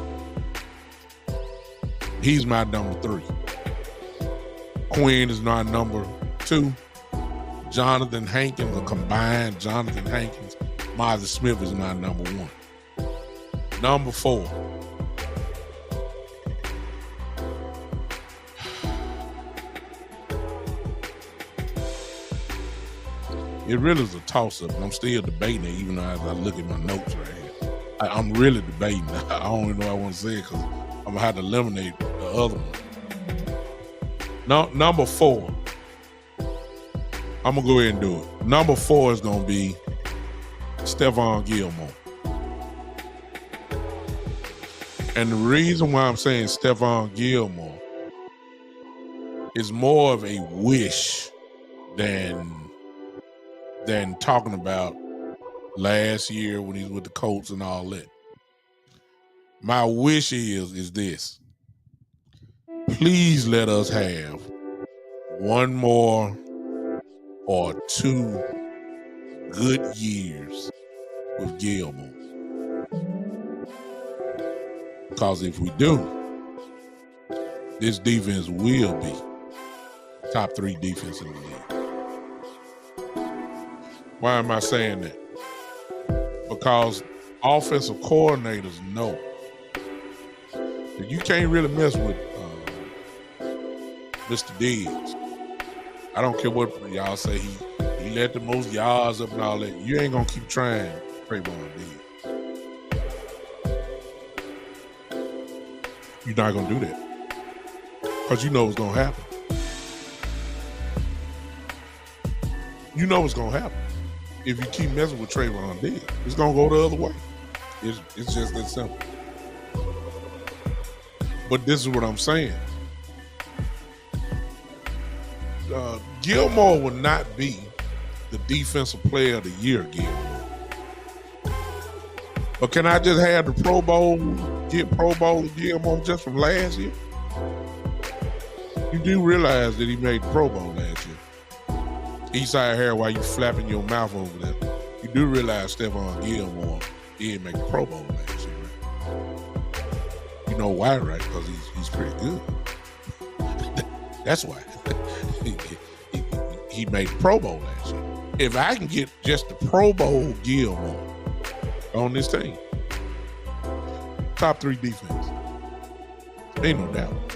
He's my number 3. Quinn is my number 2. Jonathan Hankins, a combined Jonathan Hankins, Mozzie Smith is my number 1. Number 4. It really is a toss-up, and I'm still debating it, even though as I look at my notes right here. I'm really debating. I don't even know what I want to say because I'm going to have to eliminate the other one. Number 4. I'm going to go ahead and do it. Number 4 is going to be Stephon Gilmore. And the reason why I'm saying Stephon Gilmore is more of a wish than talking about last year when he's with the Colts and all that. My wish is this. Please let us have one more or 2 good years with Gilmore. Because if we do, this defense will be top 3 defense in the league. Why am I saying that? Because offensive coordinators know that you can't really mess with Mr. Diggs. I don't care what y'all say. He led the most yards up and all that. You ain't gonna keep trying Trayvon Diggs. You're not gonna do that because you know what's gonna happen. You know what's gonna happen if you keep messing with Trayvon Diggs. It's gonna go the other way. It's just that simple. But this is what I'm saying. Gilmore will not be the defensive player of the year again. But can I just have the Pro Bowl Gilmore just from last year? You do realize that he made the Pro Bowl last year. Eastside hair while you flapping your mouth over there. You do realize Stephon Gilmore did make the Pro Bowl last year, right? You know why, right? Because he's pretty good. That's why. He made the Pro Bowl last year. If I can get just the Pro Bowl Gilmore on this team, top 3 defense, ain't no doubt.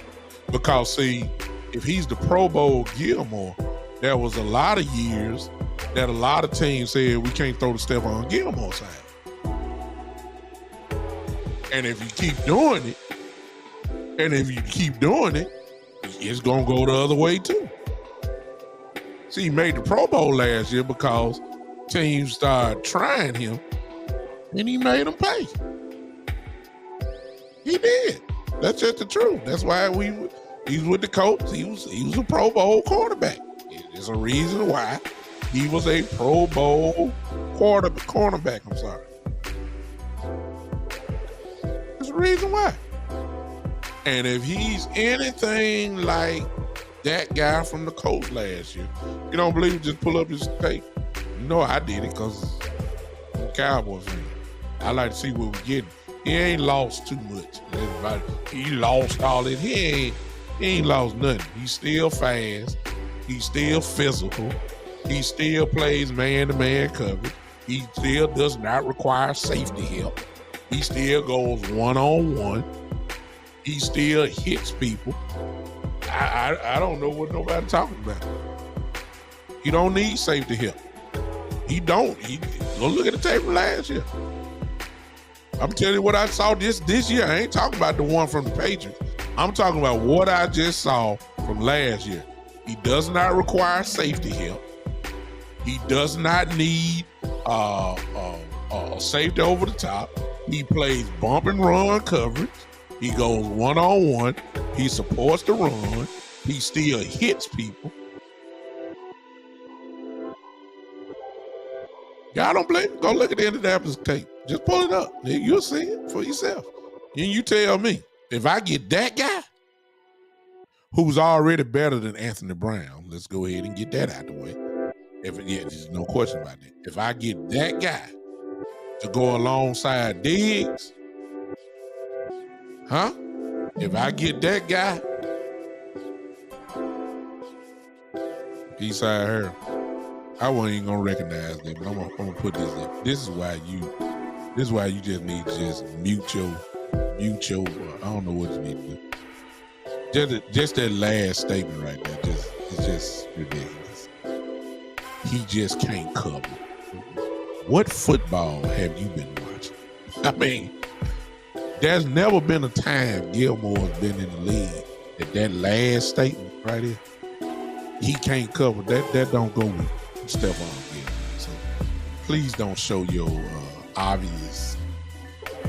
Because see, if he's the Pro Bowl Gilmore, there was a lot of years that a lot of teams said we can't throw the Stephon Gilmore side. And if you keep doing it, it's gonna go the other way too. See, he made the Pro Bowl last year because teams started trying him and he made them pay. He did. That's just the truth. That's why he's with the Colts. He was a Pro Bowl quarterback. There's a reason why he was a Pro Bowl cornerback. I'm sorry. There's a reason why. And if he's anything like that guy from the Colts last year, you don't believe it, just pull up his tape. You know I did it because I'm a Cowboys fan. I like to see what we're getting. He ain't lost too much. He lost all it. He ain't lost nothing. He's still fast. He's still physical. He still plays man-to-man coverage. He still does not require safety help. He still goes one-on-one. He still hits people. I don't know what nobody talking about. He don't need safety help. He don't. Go look at the tape from last year. I'm telling you what I saw this year. I ain't talking about the one from the Patriots. I'm talking about what I just saw from last year. He does not require safety help. He does not need safety over the top. He plays bump and run coverage. He goes one-on-one. He supports the run. He still hits people. Y'all don't believe me? Go look at the Indianapolis tape. Just pull it up. You'll see it for yourself. And you tell me, if I get that guy who's already better than Anthony Brown, let's go ahead and get that out the way. There's no question about that. If I get that guy to go alongside Diggs, if I get that guy, Eastside Harold, I wasn't even gonna recognize them, but I'm gonna put this up. This is why you just need to just mute your I don't know what you need to do. Just that last statement right there, it's just ridiculous. He just can't cover. What football have you been watching? I mean, there's never been a time Gilmore's been in the league that last statement right here, he can't cover. That don't go with Stephon Gilmore. So please don't show your obvious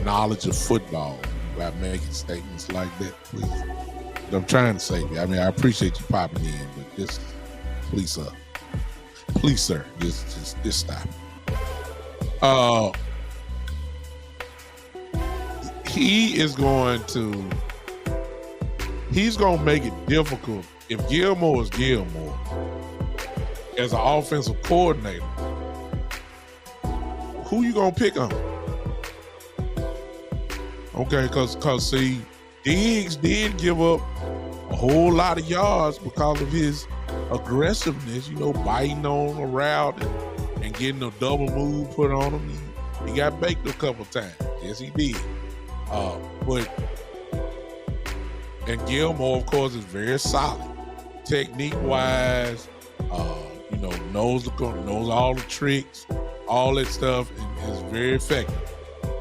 knowledge of football by making statements like that, please. But I'm trying to say, I mean, I appreciate you popping in, but just please, sir, just stop. He's going to make it difficult if Gilmore is Gilmore as an offensive coordinator. Who you gonna pick on? Okay, cause see, Diggs did give up a whole lot of yards because of his aggressiveness, biting on a route and getting a double move put on him. He got baked a couple times. Yes, he did. And Gilmore, of course, is very solid, technique-wise. Knows all the tricks, all that stuff, and is very effective.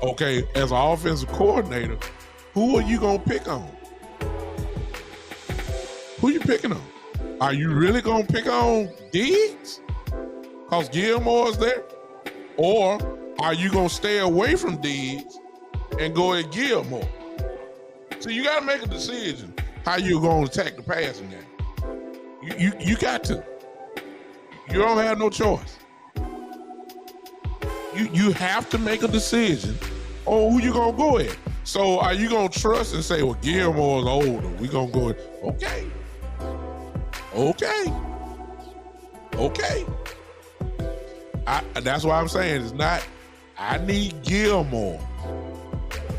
Okay, as an offensive coordinator, who are you gonna pick on? Who you picking on? Are you really gonna pick on Diggs because Gilmore's there, or are you gonna stay away from Diggs and go at Gilmore? So you got to make a decision how you're going to attack the passing game. You got to. You don't have no choice. You have to make a decision on who you're going to go at. So are you going to trust and say, well, Gilmore's older, we're going to go at, okay. That's why I'm saying it's not, I need Gilmore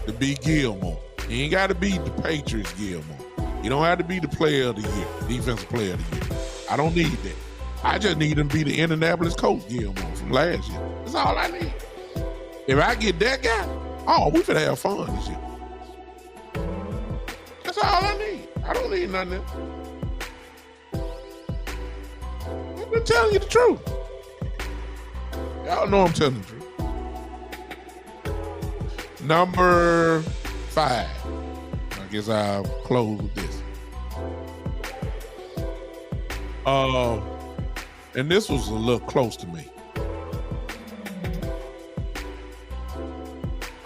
to be Gilmore. He ain't got to be the Patriots Gilmore. You don't have to be the player of the year, defensive player of the year. I don't need that. I just need him to be the Indianapolis Colts Gilmore from last year. That's all I need. If I get that guy, we finna have fun this year. That's all I need. I don't need nothing else. I'm telling you the truth. Y'all know I'm telling the truth. Number 5. I guess I'll close with this. And this was a little close to me.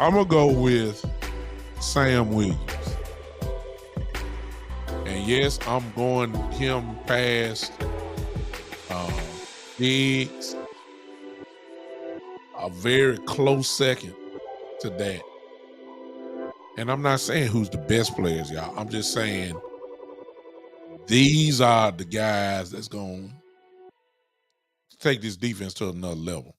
I'm going to go with Sam Williams. yes, I'm going him past Diggs. A very close second to that. And I'm not saying who's the best players, y'all. I'm just saying these are the guys that's going to take this defense to another level.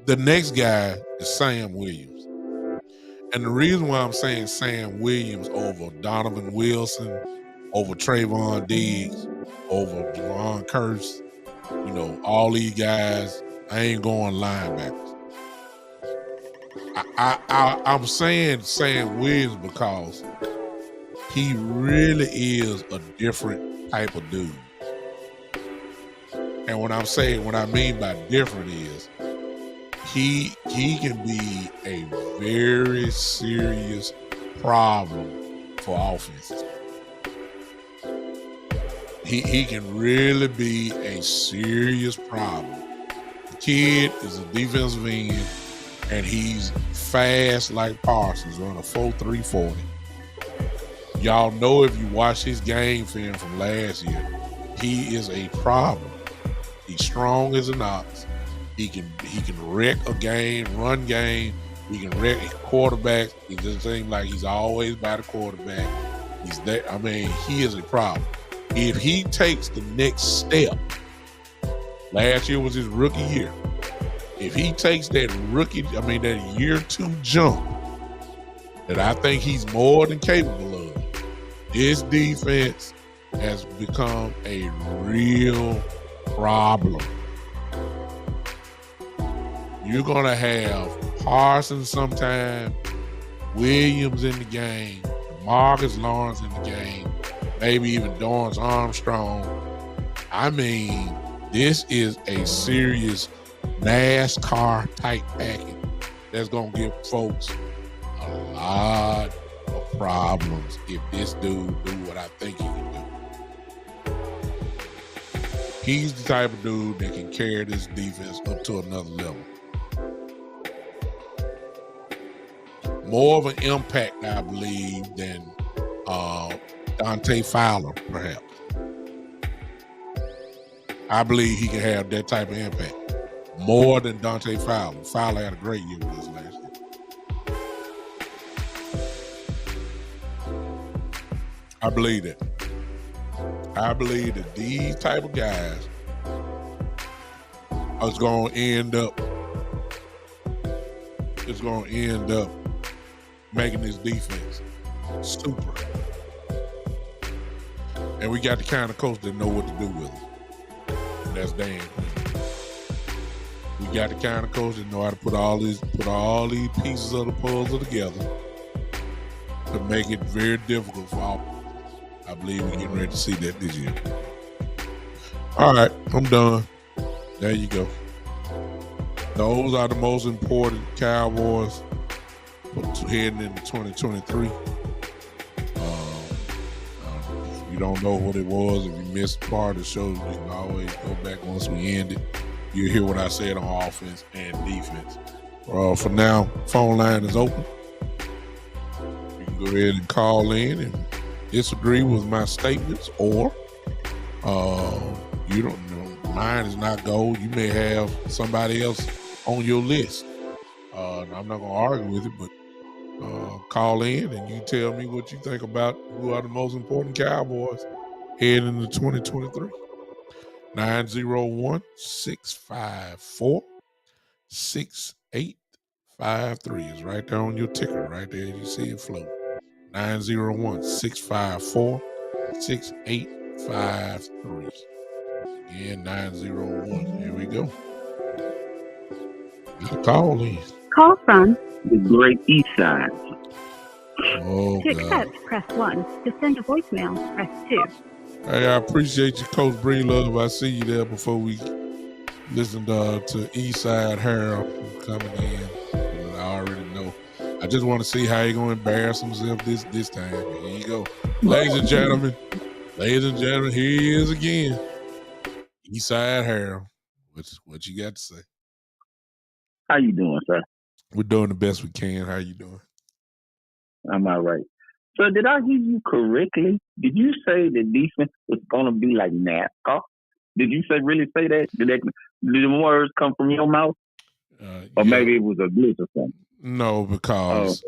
The next guy is Sam Williams. And the reason why I'm saying Sam Williams over Donovan Wilson, over Trayvon Diggs, over Javon Curse, all these guys, I ain't going linebackers. I'm saying Sam Williams because he really is a different type of dude. And what I mean by different is he can be a very serious problem for offenses. He can really be a serious problem. The kid is a defensive end, and he's fast like Parsons, running a 4.3 40. Y'all know if you watch his game film from last year, he is a problem. He's strong as an ox. He can wreck a game, run game. He can wreck quarterbacks. It just seems like he's always by the quarterback. He's there. I mean, he is a problem. If he takes the next step, last year was his rookie year. If he takes that year 2 jump that I think he's more than capable of, this defense has become a real problem. You're going to have Parsons sometime, Williams in the game, Marcus Lawrence in the game, maybe even Dorrance Armstrong. I mean, this is a serious NASCAR type package that's going to give folks a lot of problems if this dude do what I think he can do. He's the type of dude that can carry this defense up to another level. More of an impact, I believe, than Dante Fowler, perhaps. I believe he can have that type of impact. More than Dante Fowler. Fowler had a great year with us last year. I believe that. I believe that these type of guys are going to end up making this defense super. And we got the kind of coach that know what to do with it. And that's Dan Quinn. We got the kind of coach that know how to put all these pieces of the puzzle together to make it very difficult for all. I believe we're getting ready to see that this year. All right, I'm done. There you go. Those are the most important Cowboys heading into 2023. If you don't know what it was, if you missed part of the show, you can always go back once we end it. You'll hear what I said on offense and defense. For now, phone line is open. You can go ahead and call in and disagree with my statements, or you don't know, mine is not gold. You may have somebody else on your list. I'm not going to argue with it, but call in and you tell me what you think about who are the most important Cowboys heading into 2023. 901-654-6853 is right there on your ticker, right there. You see it float. 901-654-6853. Again, 901. Here we go. Call in. Call from the Great East Side. Oh, to accept, press 1. To send a voicemail, press 2. Hey, I appreciate you, Coach Breelove. I see you there before we listened to Eastside Harold coming in. I already know. I just want to see how he's going to embarrass himself this time. Here you go. Ladies and gentlemen, here he is again. Eastside Harold. What you got to say? How you doing, sir? We're doing the best we can. How you doing? I'm all right. So did I hear you correctly? Did you say the defense was gonna be like NASCAR? Did you really say that? Did the words come from your mouth, or Yeah. maybe it was a glitch or something? No, because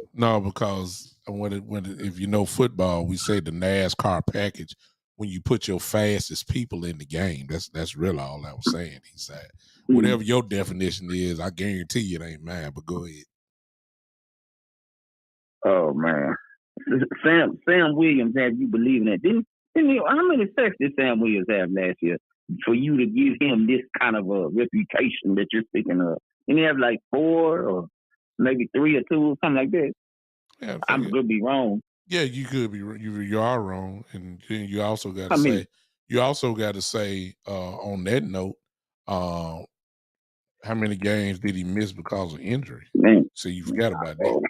Oh, if you know football, we say the NASCAR package when you put your fastest people in the game. That's really all I was saying. He said, whatever your definition is, I guarantee you it ain't mine. But go ahead. oh man, Sam Williams had you believing that? Didn't how many sacks did Sam Williams have last year for you to give him this kind of a reputation that you're speaking of? Didn't he have like 4 or maybe 3 or 2, something like that? Yeah, I'm gonna be wrong. Yeah, you could be. You are wrong, and then you also got to I mean, say. You also got to say on that note, how many games did he miss because of injury? man, So you forgot about that.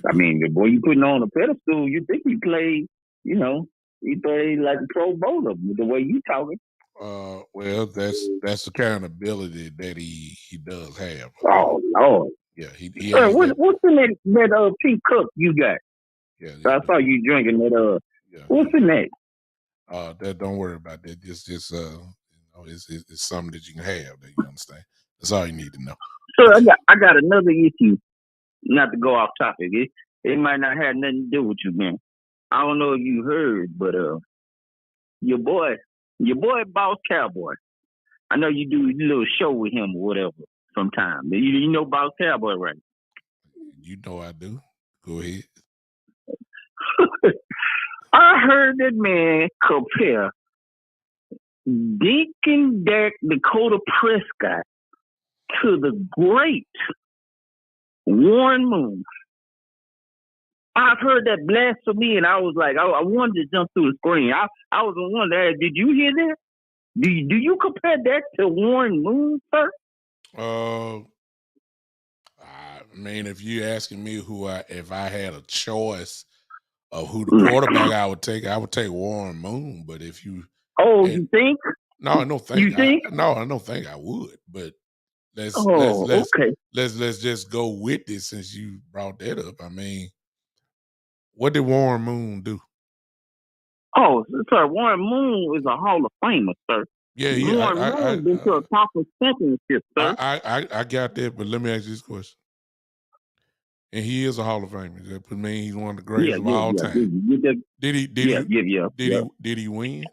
I mean, the boy you putting on a pedestal, you think he played, you know, he played like a Pro Bowler with the way you talking. Well, that's the kind of ability that he does have. Oh Lord. Yeah, he has that. What's in that pink cup you got? Yeah, I saw you drinking that. Yeah. What's in that? That don't worry about that. Just it's something that you can have. That you understand. That's all you need to know. So I got another issue. Not to go off topic, it might not have nothing to do with you, man. I don't know if you heard, but your boy, Boss Cowboy. I know you do a little show with him or whatever sometime. You know Boss Cowboy, right? You know I do. Go ahead. I heard that man compare Deacon Dakota Prescott to the great Warren Moon. I've heard that blasphemy, and I was like, I wanted to jump through the screen. I was wondering, did you hear that? Do you compare that to Warren Moon, sir? I mean, if you asking me if I had a choice of who the quarterback I would take Warren Moon. But if you, you think? No, I don't think. You think? I don't think I would. But let's just go with this since you brought that up. I mean, what did Warren Moon do? Oh, sir, Warren Moon is a Hall of Famer, sir. Yeah. Warren Moon been to a top of championship, sir. I got that, but let me ask you this question. And he is a Hall of Famer. That would mean he's one of the greatest of all time. Did he win?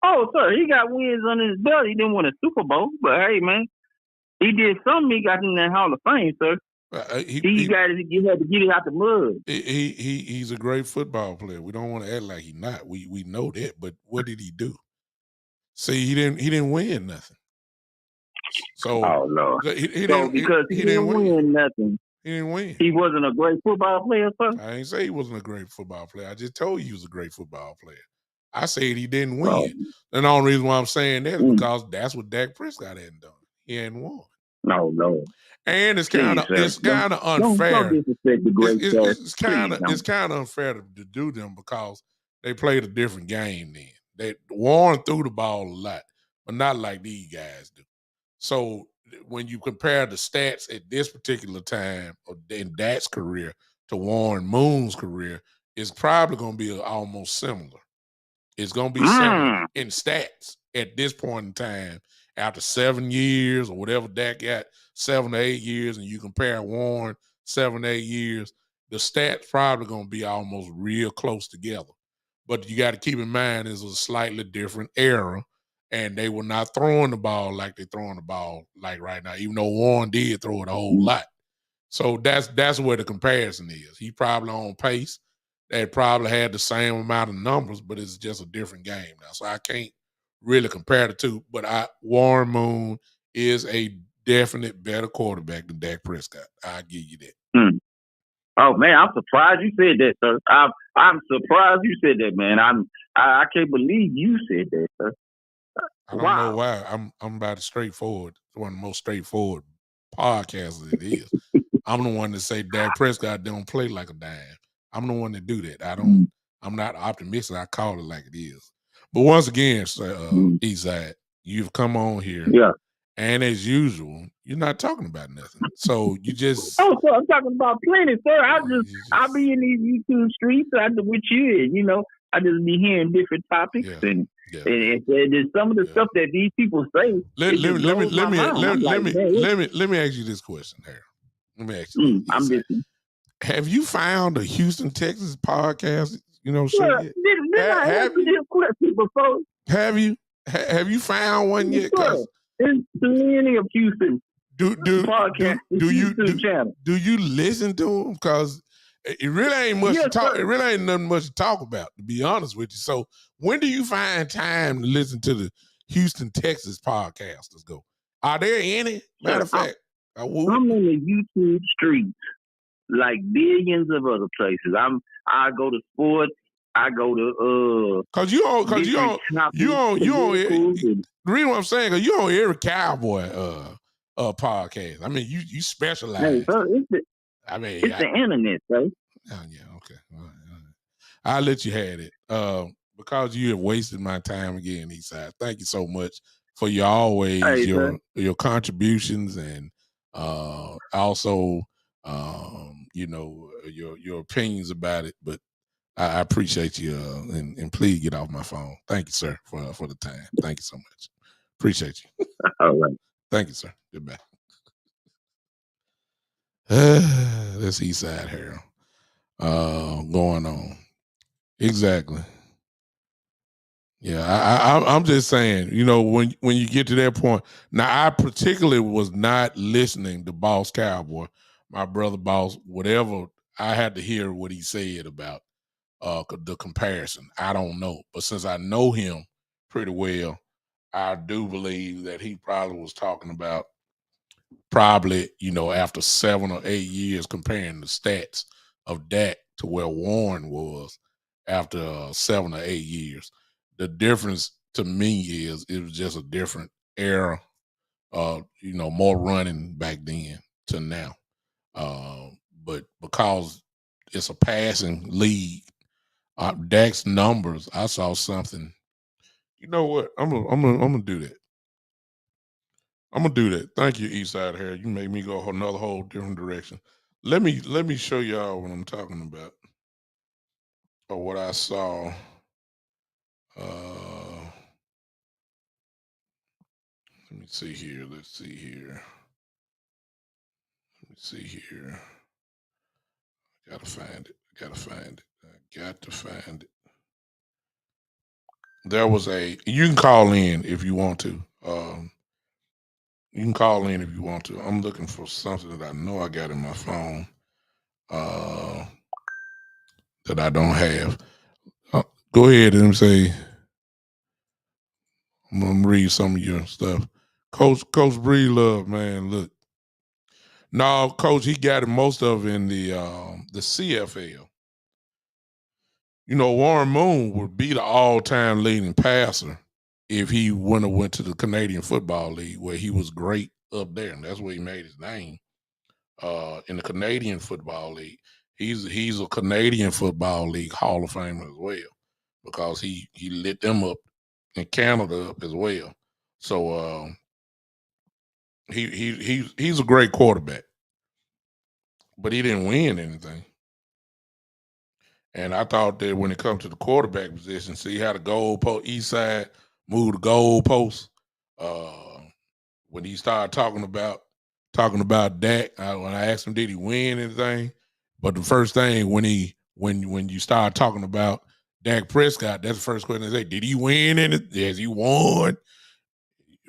Oh, sir, he got wins under his belt. He didn't win a Super Bowl, but hey, man, he did something. He got in that Hall of Fame, sir. You had to get it out the mud. He's a great football player. We don't want to act like he's not. We know that, but what did he do? See, he didn't win nothing. So Lord. He didn't win nothing. He didn't win. He wasn't a great football player, sir. I ain't say he wasn't a great football player. I just told you he was a great football player. I said he didn't win. And the only reason why I'm saying that is because that's what Dak Prescott hadn't done. He hadn't won. No. And it's kind of unfair. It's kind of unfair to do them because they played a different game then. Warren threw the ball a lot, but not like these guys do. So when you compare the stats at this particular time in Dak's career to Warren Moon's career, it's probably going to be almost similar. It's going to be similar in stats at this point in time. After 7 years or whatever Dak got, 7 to 8 years, and you compare Warren 7 to 8 years, the stats probably going to be almost real close together. But you got to keep in mind it's a slightly different era, and they were not throwing the ball like they're throwing the ball like right now, even though Warren did throw it a whole lot. So that's where the comparison is. He probably on pace. They probably had the same amount of numbers, but it's just a different game now. So I can't really compare the two. But Warren Moon is a definite better quarterback than Dak Prescott. I'll give you that. Oh man, I'm surprised you said that, sir. I'm surprised you said that, man. I can't believe you said that, sir. I don't know why. I'm about straightforward. It's one of the most straightforward podcasts it is. I'm the one that say Dak Prescott don't play like a dime. I'm the one that do that. I'm not optimistic. I call it like it is. But once again, Eastside, you've come on here And as usual, you're not talking about nothing. So you just. Oh, so I'm talking about plenty, sir. I'll be in these YouTube streets with you, and I just be hearing different topics, and some of the stuff that these people say, it just blows my mind. Let me ask you this question, Harold. Let me ask you. I'm listening. Have you found a Houston, Texas podcast? Show yet? Didn't I answer this question before? Have you? Have you found one yet? There's plenty of Houston podcasts. Do you listen to them? Because it really ain't much to talk. Sir. It really ain't nothing much to talk about, to be honest with you. So when do you find time to listen to the Houston, Texas podcasters? Are there any? Matter of fact, I'm in the YouTube streets like billions of other places. I go to sports. I go to the reason what I'm saying, because you on every Cowboy podcast. I mean, you specialize. Hey, sir, it's the internet, right? Oh yeah, okay. All right. I'll let you have it. Because you have wasted my time again, Eastside. Thank you so much for your contributions and also your opinions about it. But I appreciate you and please get off my phone. Thank you, sir, for the time. Thank you so much. Appreciate you. All right. Thank you, sir. Goodbye. That's Eastside Harold. Going on. Exactly. Yeah, I'm just saying, when you get to that point. Now, I particularly was not listening to Boss Cowboy, my brother Boss, whatever. I had to hear what he said about the comparison. I don't know. But since I know him pretty well, I do believe that he probably was talking about after 7 or 8 years comparing the stats of Dak to where Warren was after 7 or 8 years. The difference to me is it was just a different era, more running back then to now. But because it's a passing league, Dak's numbers, I saw something. You know what? I'm gonna do that. I'm gonna do that. Thank you, Eastside Hair. You made me go another whole different direction. Let me show y'all what I'm talking about, or what I saw. Let me see here. Let's see here. Let me see here. I gotta find it. I got to find it. There was you can call in if you want to. You can call in if you want to. I'm looking for something that I know I got in my phone that I don't have. Go ahead and say, I'm gonna read some of your stuff. Coach Bree Love, man, look. No, Coach, he got it most of in the CFL. Warren Moon would be the all-time leading passer if he wouldn't have went to the Canadian Football League, where he was great up there, and that's where he made his name. In the Canadian Football League, he's a Canadian Football League Hall of Famer as well, because he lit them up in Canada up as well. So he's a great quarterback, but he didn't win anything. And I thought that when it comes to the quarterback position, see how the goalpost east side move the goalpost. When he started talking about Dak, when I asked him did he win anything, but the first thing when you start talking about Dak Prescott, that's the first question they say: did he win anything? Yes, he won.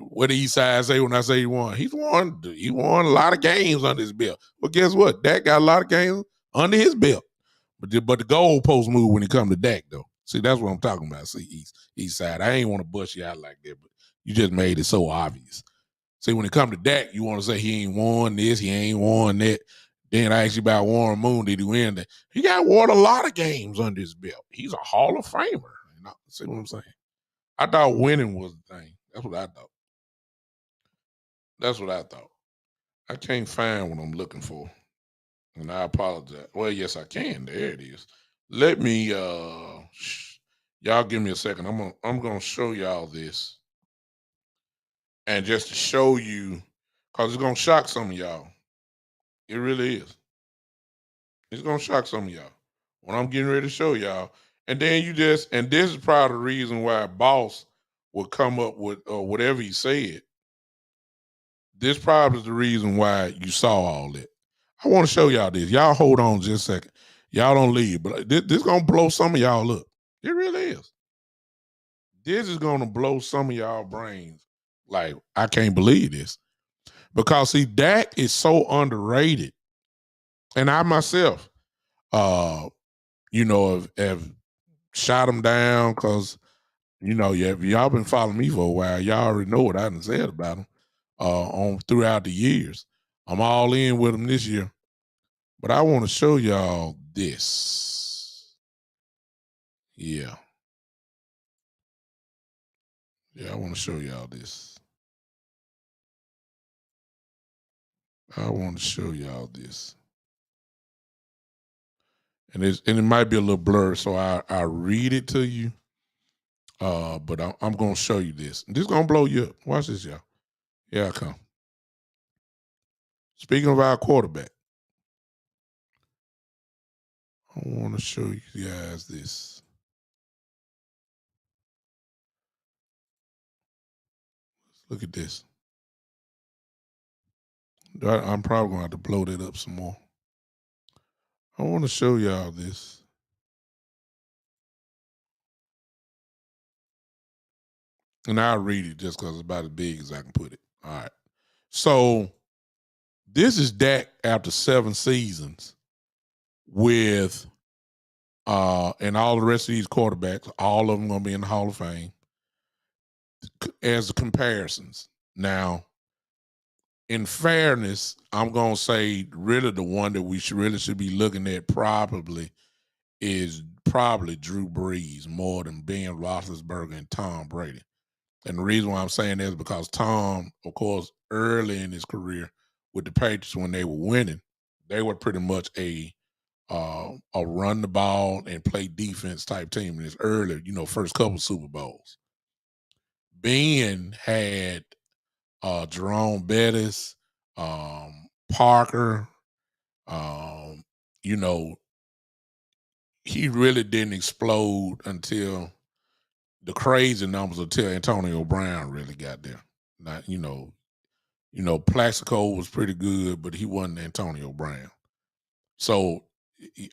What did East Side say when I say he won? He won a lot of games under his belt. Well, guess what? Dak got a lot of games under his belt. But the goalpost move when it comes to Dak, though. See, that's what I'm talking about. See, East Side. I ain't want to bust you out like that, but you just made it so obvious. See, when it comes to Dak, you want to say he ain't won this, he ain't won that. Then I asked you about Warren Moon. Did he win that? He won a lot of games under his belt. He's a Hall of Famer. See what I'm saying? I thought winning was the thing. That's what I thought. I can't find what I'm looking for. And I apologize. Well, yes, I can. There it is. Let me y'all give me a second. I'm gonna show y'all this. And just to show you, because it's going to shock some of y'all. It really is. It's going to shock some of y'all. What I'm getting ready to show y'all. And then and this is probably the reason why Boss would come up with whatever he said. This probably is the reason why you saw all that. I want to show y'all this. Y'all hold on just a second. Y'all don't leave, but this is going to blow some of y'all up. It really is. This is going to blow some of y'all brains. Like, I can't believe this. Because, see, Dak is so underrated. And I myself, have shot him down because, if y'all been following me for a while, y'all already know what I done said about him on throughout the years. I'm all in with him this year. But I want to show y'all this. Yeah. Yeah, I want to show y'all this. I want to show y'all this. And it might be a little blurred, so I read it to you. But I'm going to show you this. This is going to blow you up. Watch this, y'all. Here I come. Speaking of our quarterback, I want to show you guys this. Look at this. I'm probably going to have to blow that up some more. I want to show y'all this. And I'll read it just because it's about as big as I can put it. All right. So this is Dak after 7 seasons with and all the rest of these quarterbacks, all of them going to be in the Hall of Fame as the comparisons. Now, in fairness, I'm going to say really the one that we should be looking at probably is Drew Brees more than Ben Roethlisberger and Tom Brady. And the reason why I'm saying that is because Tom, of course, early in his career with the Patriots when they were winning, they were pretty much a run the ball and play defense type team in his early, first couple Super Bowls. Ben had Jerome Bettis, Parker, he really didn't explode until the crazy numbers until Antonio Brown really got there. Not, Plaxico was pretty good, but he wasn't Antonio Brown. So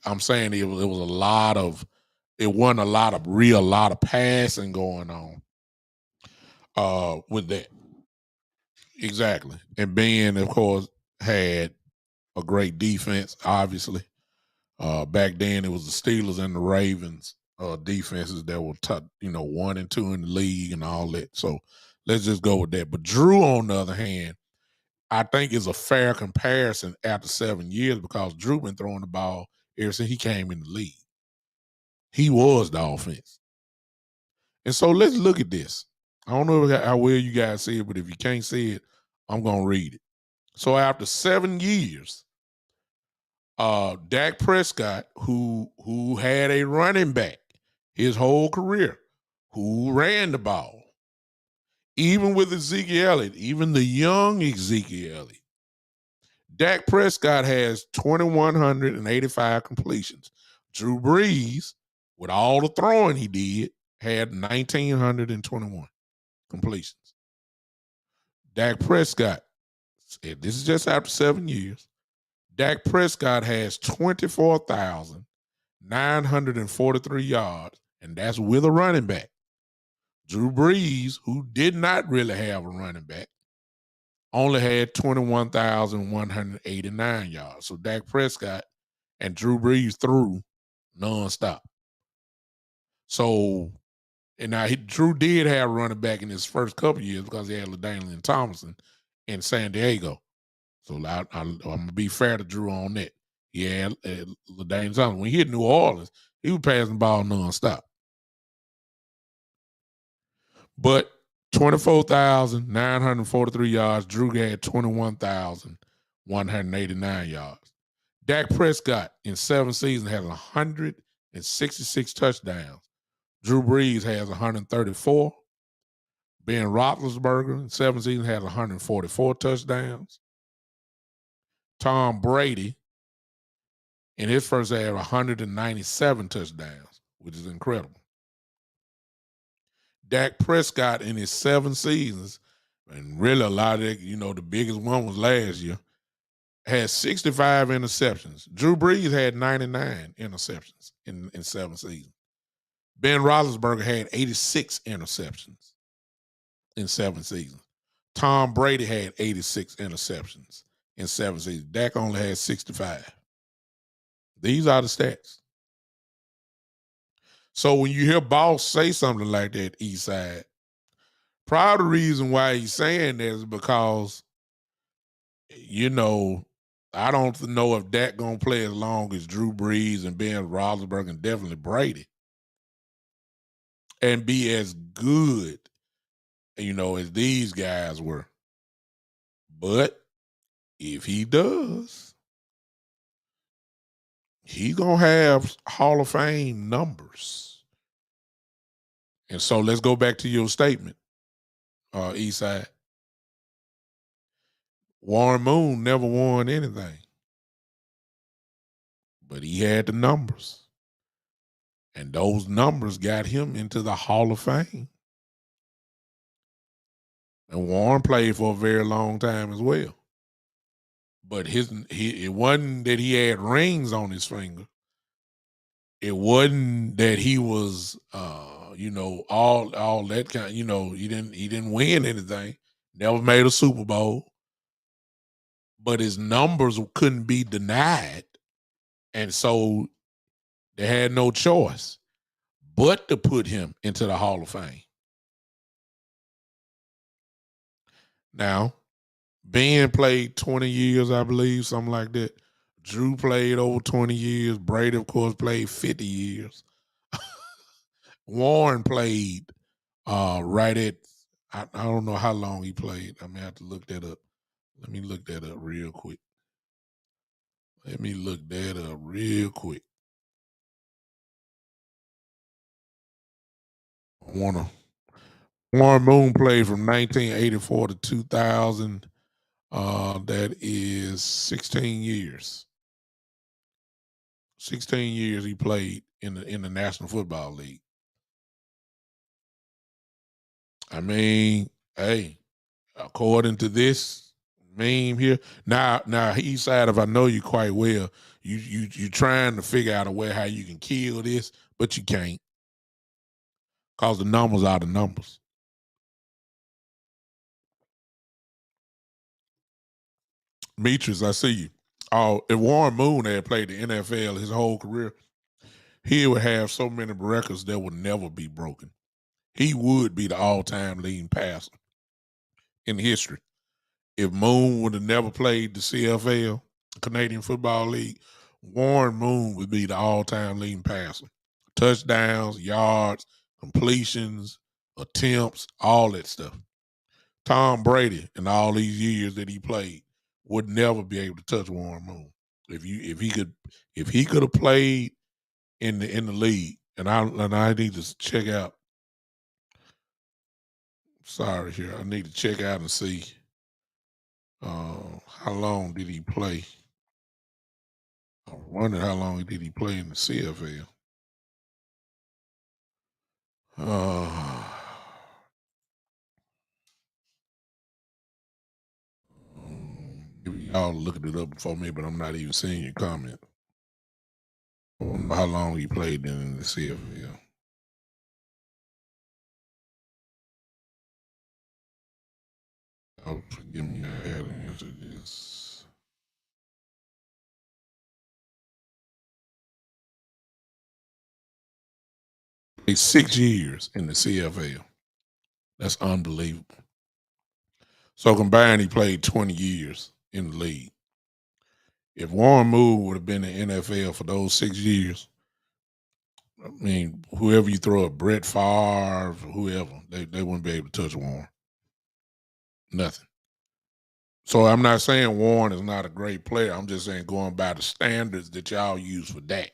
I'm saying it was a lot of, it wasn't a lot of passing going on with that. Exactly. And Ben, of course, had a great defense, obviously. Back then, it was the Steelers and the Ravens defenses that were, 1 and 2 in the league and all that. So let's just go with that. But Drew, on the other hand, I think is a fair comparison after 7 years because Drew been throwing the ball ever since he came in the league. He was the offense. And so let's look at this. I don't know how well you guys see it, but if you can't see it, I'm going to read it. So after 7 years, Dak Prescott, who had a running back his whole career, who ran the ball, even with Ezekiel Elliott, even the young Ezekiel Elliott, Dak Prescott has 2,185 completions. Drew Brees, with all the throwing he did, had 1,921 completions. Dak Prescott, this is just after 7 years, Dak Prescott has 24,943 yards, and that's with a running back. Drew Brees, who did not really have a running back, only had 21,189 yards. So Dak Prescott and Drew Brees threw nonstop. So, and now Drew did have a running back in his first couple of years because he had LaDainian Tomlinson in San Diego. So I'm going to be fair to Drew on that. He had LaDainian Tomlinson. When he hit New Orleans, he was passing the ball nonstop. But 24,943 yards. Drew had 21,189 yards. Dak Prescott in 7 seasons has 166 touchdowns. Drew Brees has 134. Ben Roethlisberger in 7 seasons had 144 touchdowns. Tom Brady in his first year had 197 touchdowns, which is incredible. Dak Prescott in his 7 seasons, and really a lot of it, the biggest one was last year, had 65 interceptions. Drew Brees had 99 interceptions in 7 seasons. Ben Roethlisberger had 86 interceptions in 7 seasons. Tom Brady had 86 interceptions in 7 seasons. Dak only had 65. These are the stats. So when you hear Boss say something like that, Eastside, probably the reason why he's saying that is because, I don't know if Dak gonna play as long as Drew Brees and Ben Roethlisberger and definitely Brady, and be as good, as these guys were. But if he does, he gonna have Hall of Fame numbers. And so let's go back to your statement, Eastside. Warren Moon never won anything, but he had the numbers. And those numbers got him into the Hall of Fame. And Warren played for a very long time as well. But it wasn't that he had rings on his finger. It wasn't that he was all that kind, he didn't win anything. Never made a Super Bowl. But his numbers couldn't be denied. And so they had no choice but to put him into the Hall of Fame. Now, Ben played 20 years, I believe, something like that. Drew played over 20 years. Brady, of course, played 50 years. Warren played right at, I don't know how long he played. I may have to look that up. Let me look that up real quick. Warren Moon played from 1984 to 2000. That is 16 years. 16 years he played in the National Football League. I mean, hey, according to this meme here, now Eastside, if I know you quite well, you trying to figure out a way how you can kill this, but you can't, cause the numbers are the numbers. Demetrius, I see you. If Warren Moon had played the NFL his whole career, he would have so many records that would never be broken. He would be the all-time leading passer in history. If Moon would have never played the CFL, Canadian Football League, Warren Moon would be the all-time leading passer. Touchdowns, yards, completions, attempts, all that stuff. Tom Brady, in all these years that he played, would never be able to touch Warren Moon. If he could have played in the league, and I need to check out. Sorry, here I need to check out and see how long did he play. I wonder how long did he play in the CFL. Y'all looking it up before me, but I'm not even seeing your comment. I don't know how long he played in the CFL. Forgive me, I had to answer this. He's 6 years in the CFL. That's unbelievable. So combined, he played 20 years in the league. If Warren Moon would have been in the NFL for those 6 years, I mean, whoever you throw at, Brett Favre, whoever, they wouldn't be able to touch Warren. Nothing. So I'm not saying Warren is not a great player. I'm just saying going by the standards that y'all use for Dak.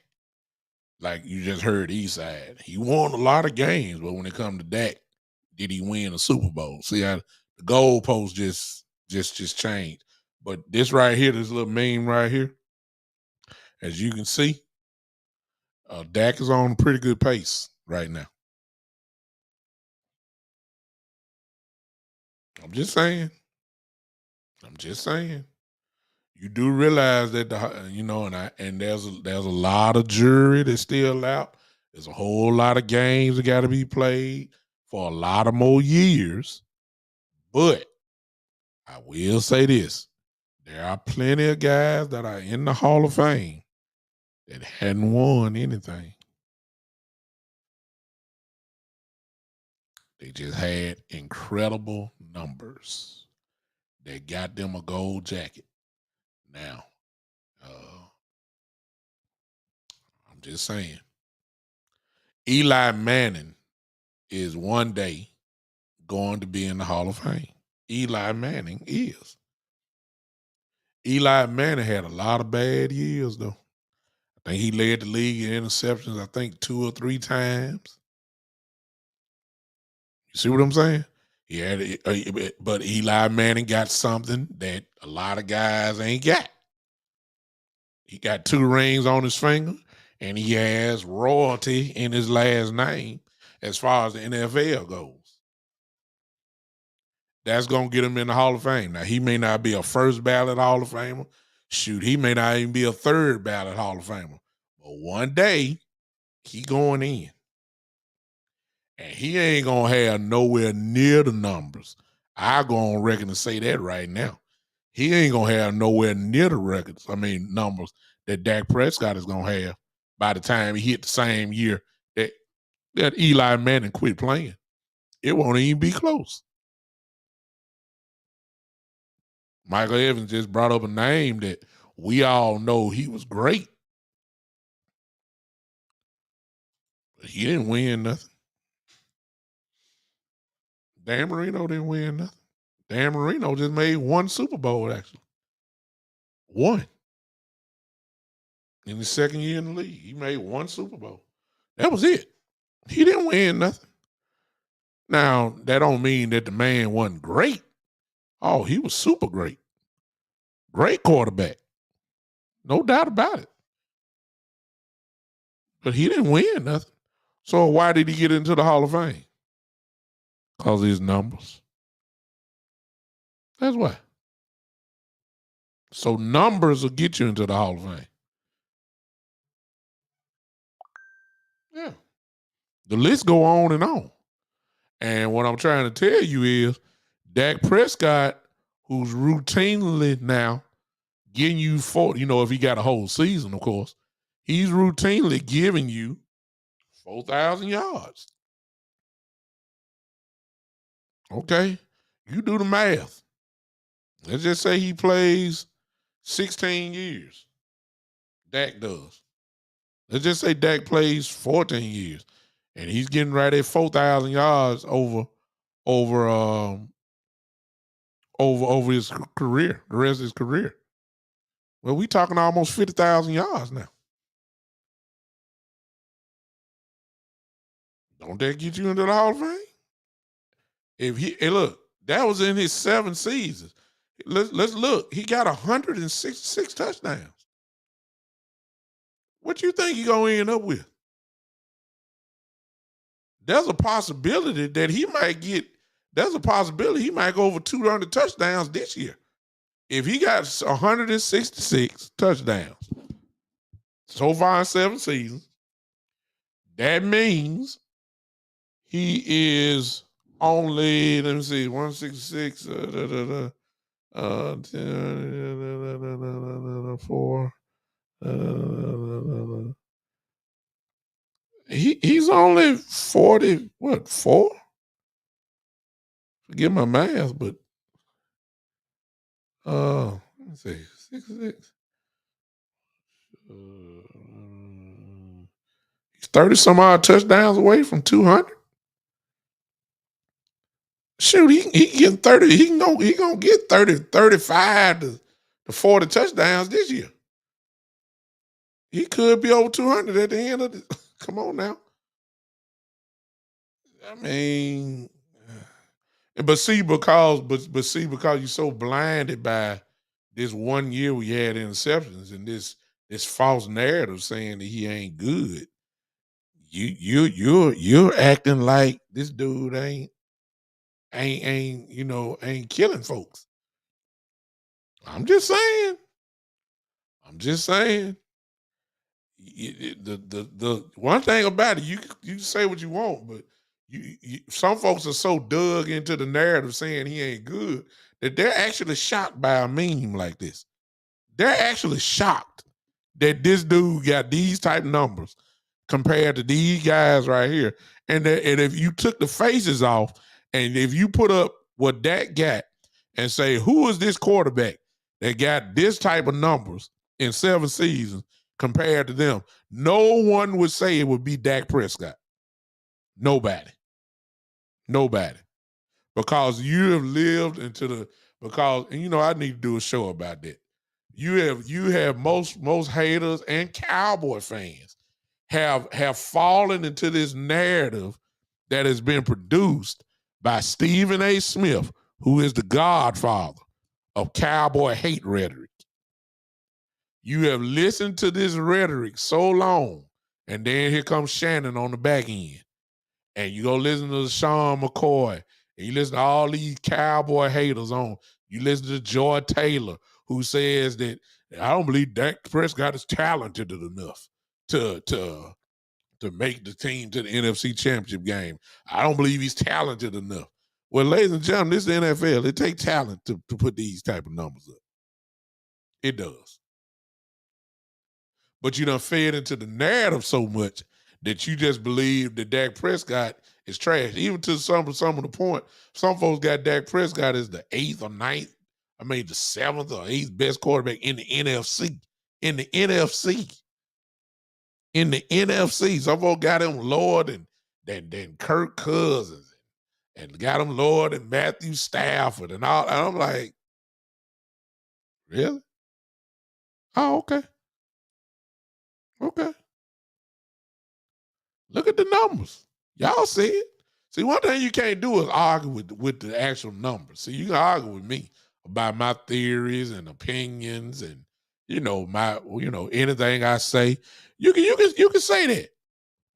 Like you just heard Eastside. He won a lot of games, but when it comes to Dak, did he win a Super Bowl? See how the goalpost just changed. But this right here, this little meme right here, as you can see, Dak is on a pretty good pace right now. I'm just saying. You do realize that and there's a lot of jury that's still out. There's a whole lot of games that got to be played for a lot of more years. But I will say this: there are plenty of guys that are in the Hall of Fame that hadn't won anything. They just had incredible numbers that got them a gold jacket. Now, I'm just saying, Eli Manning is one day going to be in the Hall of Fame. Eli Manning is. Eli Manning had a lot of bad years, though. I think he led the league in interceptions, I think 2 or 3 times. You see what I'm saying? He had, but Eli Manning got something that a lot of guys ain't got. He got 2 rings on his finger, and he has royalty in his last name as far as the NFL goes. That's going to get him in the Hall of Fame. Now, he may not be a first ballot Hall of Famer. Shoot, he may not even be a third ballot Hall of Famer. But one day, he going in. And he ain't going to have nowhere near the numbers. I go on record and say that right now. He ain't going to have nowhere near the numbers that Dak Prescott is going to have by the time he hit the same year that Eli Manning quit playing. It won't even be close. Michael Evans just brought up a name that we all know he was great. But he didn't win nothing. Dan Marino didn't win nothing. Dan Marino just made 1 Super Bowl, actually. 1. In his second year in the league. He made 1 Super Bowl. That was it. He didn't win nothing. Now, that don't mean that the man wasn't great. Oh, he was super great. Great quarterback. No doubt about it. But he didn't win nothing. So why did he get into the Hall of Fame? Because of his numbers. That's why. So numbers will get you into the Hall of Fame. Yeah. The list go on and on. And what I'm trying to tell you is Dak Prescott, who's routinely now getting you if he got a whole season, of course, he's routinely giving you 4,000 yards. Okay? You do the math. Let's just say he plays 16 years. Dak does. Let's just say Dak plays 14 years. And he's getting right at 4,000 yards over his career, the rest of his career. Well, we talking almost 50,000 yards now. Don't that get you into the Hall of Fame? Look, that was in his 7 seasons. Let's look. He got 166 touchdowns. What you think he gonna end up with? There's a possibility that he might get. There's a possibility he might go over 200 touchdowns this year. If he got 166 touchdowns so far in 7 seasons, that means he is only, let me see, 166, 4. He's only 40, 4? Forget my math, but let me see, 66. He's 30 some odd touchdowns away from 200. Shoot, he getting 30. He gonna get 30, 35 to 40 touchdowns this year. He could be over 200 at the end of the. Come on now. I mean, because you're so blinded by this 1 year we had interceptions and this false narrative saying that he ain't good. You're acting like this dude ain't killing folks. I'm just saying. The one thing about it, you can say what you want, but some folks are so dug into the narrative saying he ain't good that they're actually shocked by a meme like this. They're actually shocked that this dude got these type numbers compared to these guys right here. And if you took the faces off and if you put up what Dak got and say, who is this quarterback that got this type of numbers in 7 seasons compared to them, no one would say it would be Dak Prescott. Nobody. Because you have lived into I need to do a show about that. You have most haters and Cowboy fans have fallen into this narrative that has been produced by Stephen A. Smith, who is the godfather of Cowboy hate rhetoric. You have listened to this rhetoric so long, and then here comes Shannon on the back end. And you go listen to Sean McCoy, and you listen to all these Cowboy haters on. You listen to Joy Taylor, who says that I don't believe Dak Prescott is talented enough to make the team to the NFC Championship game. I don't believe he's talented enough. Well, ladies and gentlemen, this is the NFL. It takes talent to put these type of numbers up. It does. But you done fed into the narrative so much that you just believe that Dak Prescott is trash. Even to some of the point, some folks got Dak Prescott as the 8th or 9th, the 7th or 8th best quarterback in the NFC. In the NFC. Some folks got him lower than Kirk Cousins and got him lower than Matthew Stafford and all. And I'm like, really? Oh, okay. Okay. Look at the numbers. Y'all see it. See, one thing you can't do is argue with the actual numbers. See, you can argue with me about my theories and opinions and anything I say. You can say that.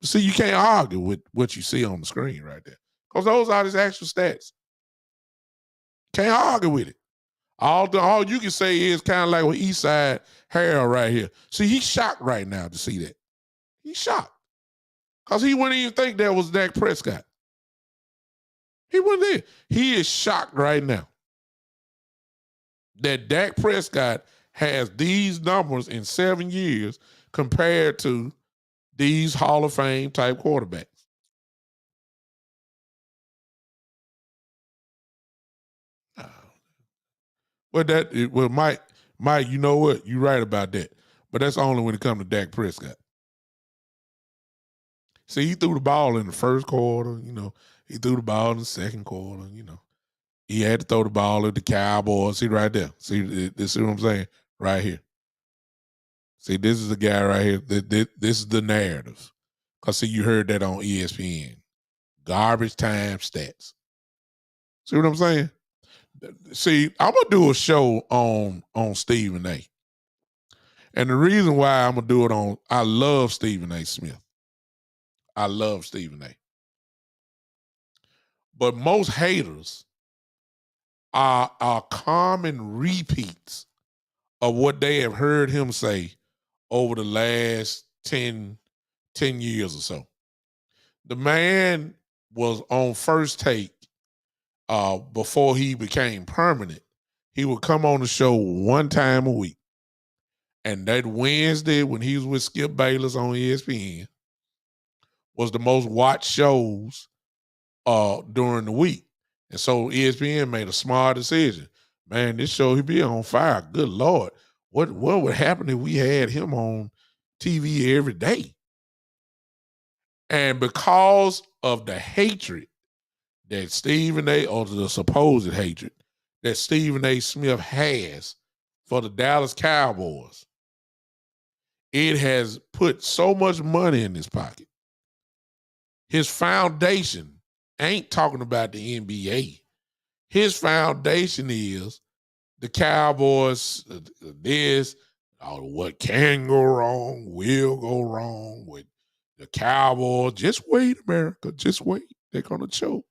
See, you can't argue with what you see on the screen right there. Because those are his actual stats. Can't argue with it. All you can say is kind of like with Eastside Harold right here. See, he's shocked right now to see that. He's shocked. Because he wouldn't even think that was Dak Prescott. He wouldn't there. He is shocked right now that Dak Prescott has these numbers in 7 years compared to these Hall of Fame type quarterbacks. Mike, you know what? You're right about that. But that's only when it comes to Dak Prescott. See, he threw the ball in the first quarter, he threw the ball in the second quarter, He had to throw the ball at the Cowboys. See right there. See what I'm saying? Right here. See, this is the guy right here. This is the narrative. Because, see, you heard that on ESPN. Garbage time stats. See what I'm saying? See, I'm going to do a show on Stephen A. And the reason why I'm going to do it I love Stephen A. Smith. I love Stephen A. But most haters are common repeats of what they have heard him say over the last 10 years or so. The man was on First Take before he became permanent. He would come on the show one time a week. And that Wednesday when he was with Skip Bayless on ESPN was the most watched shows during the week. And so ESPN made a smart decision. Man, this show, he'd be on fire. Good Lord. What would happen if we had him on TV every day? And because of the hatred that Stephen A., or the supposed hatred that Stephen A. Smith has for the Dallas Cowboys, it has put so much money in his pocket. His foundation ain't talking about the NBA. his foundation is the Cowboys, this, what can go wrong, will go wrong with the Cowboys. Just wait, America. Just wait. They're going to choke.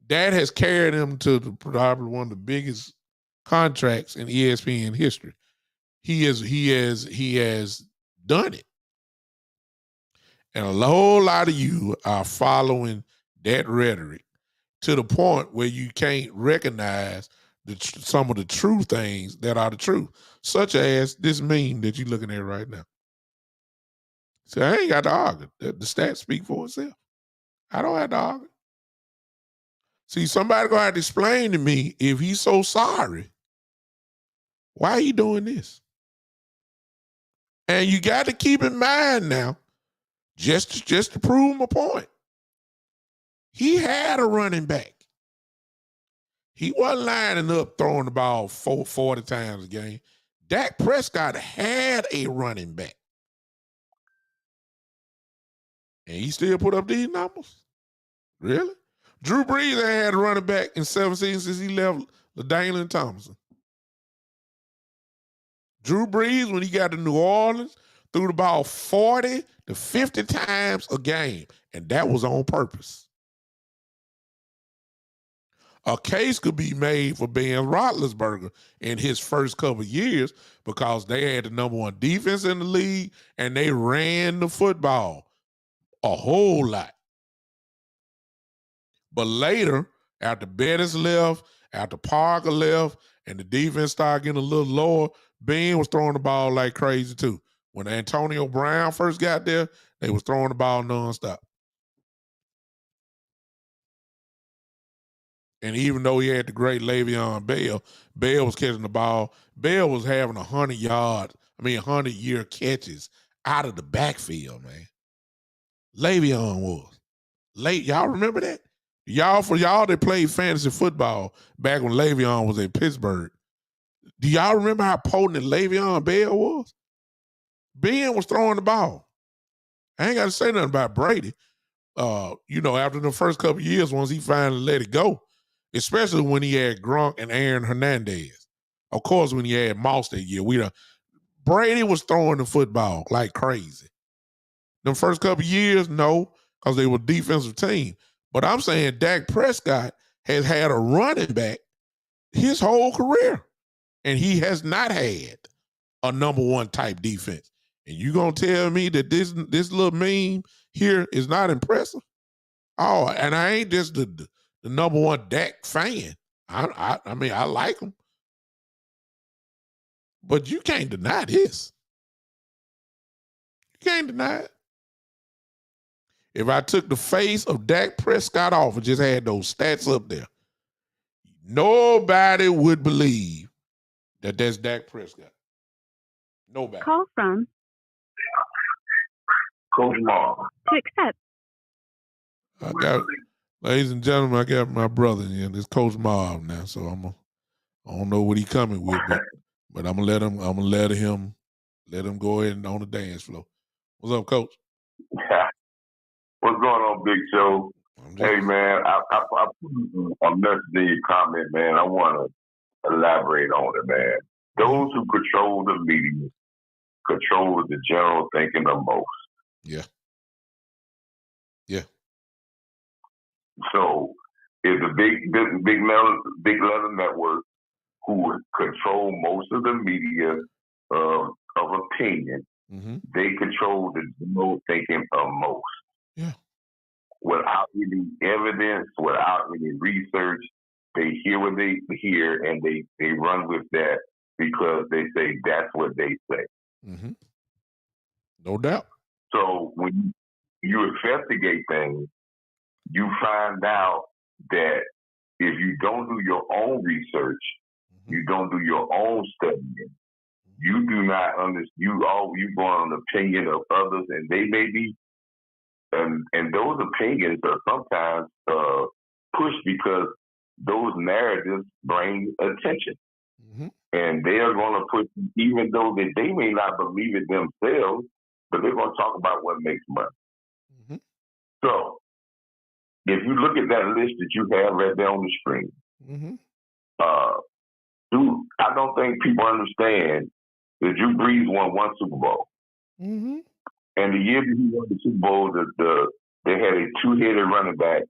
That has carried him to probably one of the biggest contracts in ESPN history. He has done it. And a whole lot of you are following that rhetoric to the point where you can't recognize some of the true things that are the truth, such as this meme that you're looking at right now. So I ain't got to argue. The stats speak for itself. I don't have to argue. See, somebody gonna have to explain to me, if he's so sorry, why he doing this? And you got to keep in mind now, just to prove my point, he had a running back. He wasn't lining up throwing the ball 40 times a game. Dak Prescott had a running back. And he still put up these numbers? Really? Drew Brees ain't had a running back in 7 seasons since he left LaDainian Thompson. Drew Brees, when he got to New Orleans, threw the ball 40 to 50 times a game, and that was on purpose. A case could be made for Ben Roethlisberger in his first couple of years because they had the #1 defense in the league and they ran the football a whole lot. But later, after Bettis left, after Parker left, and the defense started getting a little lower, Ben was throwing the ball like crazy too. When Antonio Brown first got there, they was throwing the ball nonstop. And even though he had the great Le'Veon Bell, Bell was catching the ball. Bell was having 100-year catches out of the backfield, man. Le'Veon was. Y'all remember that? For y'all that played fantasy football back when Le'Veon was in Pittsburgh, do y'all remember how potent Le'Veon Bell was? Ben was throwing the ball. I ain't got to say nothing about Brady. After the first couple of years, once he finally let it go, especially when he had Gronk and Aaron Hernandez. Of course, when he had Moss that year, Brady was throwing the football like crazy. The first couple of years, no, because they were a defensive team. But I'm saying Dak Prescott has had a running back his whole career, and he has not had a #1 type defense. And you gonna tell me that this little meme here is not impressive? Oh, and I ain't just the #1 Dak fan. I mean, I like him. But you can't deny this. You can't deny it. If I took the face of Dak Prescott off and just had those stats up there, nobody would believe that that's Dak Prescott. Nobody. Call from Coach Marv. to accept. Ladies and gentlemen, I got my brother in. It's Coach Marv now, so I don't know what he coming with, but I'm gonna let him go ahead and on the dance floor. What's up, Coach? What's going on, Big Show? Hey, man, I put a message in your comment, man. I want to elaborate on it, man. Those who control the media control the general thinking the most. Yeah. So, it's the big leather network who control most of the media of opinion. Mm-hmm. They control the general thinking of most. Yeah. Without any evidence, without any research, they hear what they hear and they run with that because they say that's what they say. Mm-hmm. No doubt. So when you investigate things, you find out that if you don't do your own research, you don't do your own studying, you do not understand. You go on an opinion of others, and they may be. And those opinions are sometimes pushed because those narratives bring attention. Mm-hmm. And they are going to push, even though they may not believe it themselves, but they're going to talk about what makes money. Mm-hmm. So if you look at that list that you have right there on the screen, Mm-hmm. Dude, I don't think people understand that Drew Brees won one Super Bowl. Mm-hmm. And the year that he won the Super Bowl, they had a two-headed running back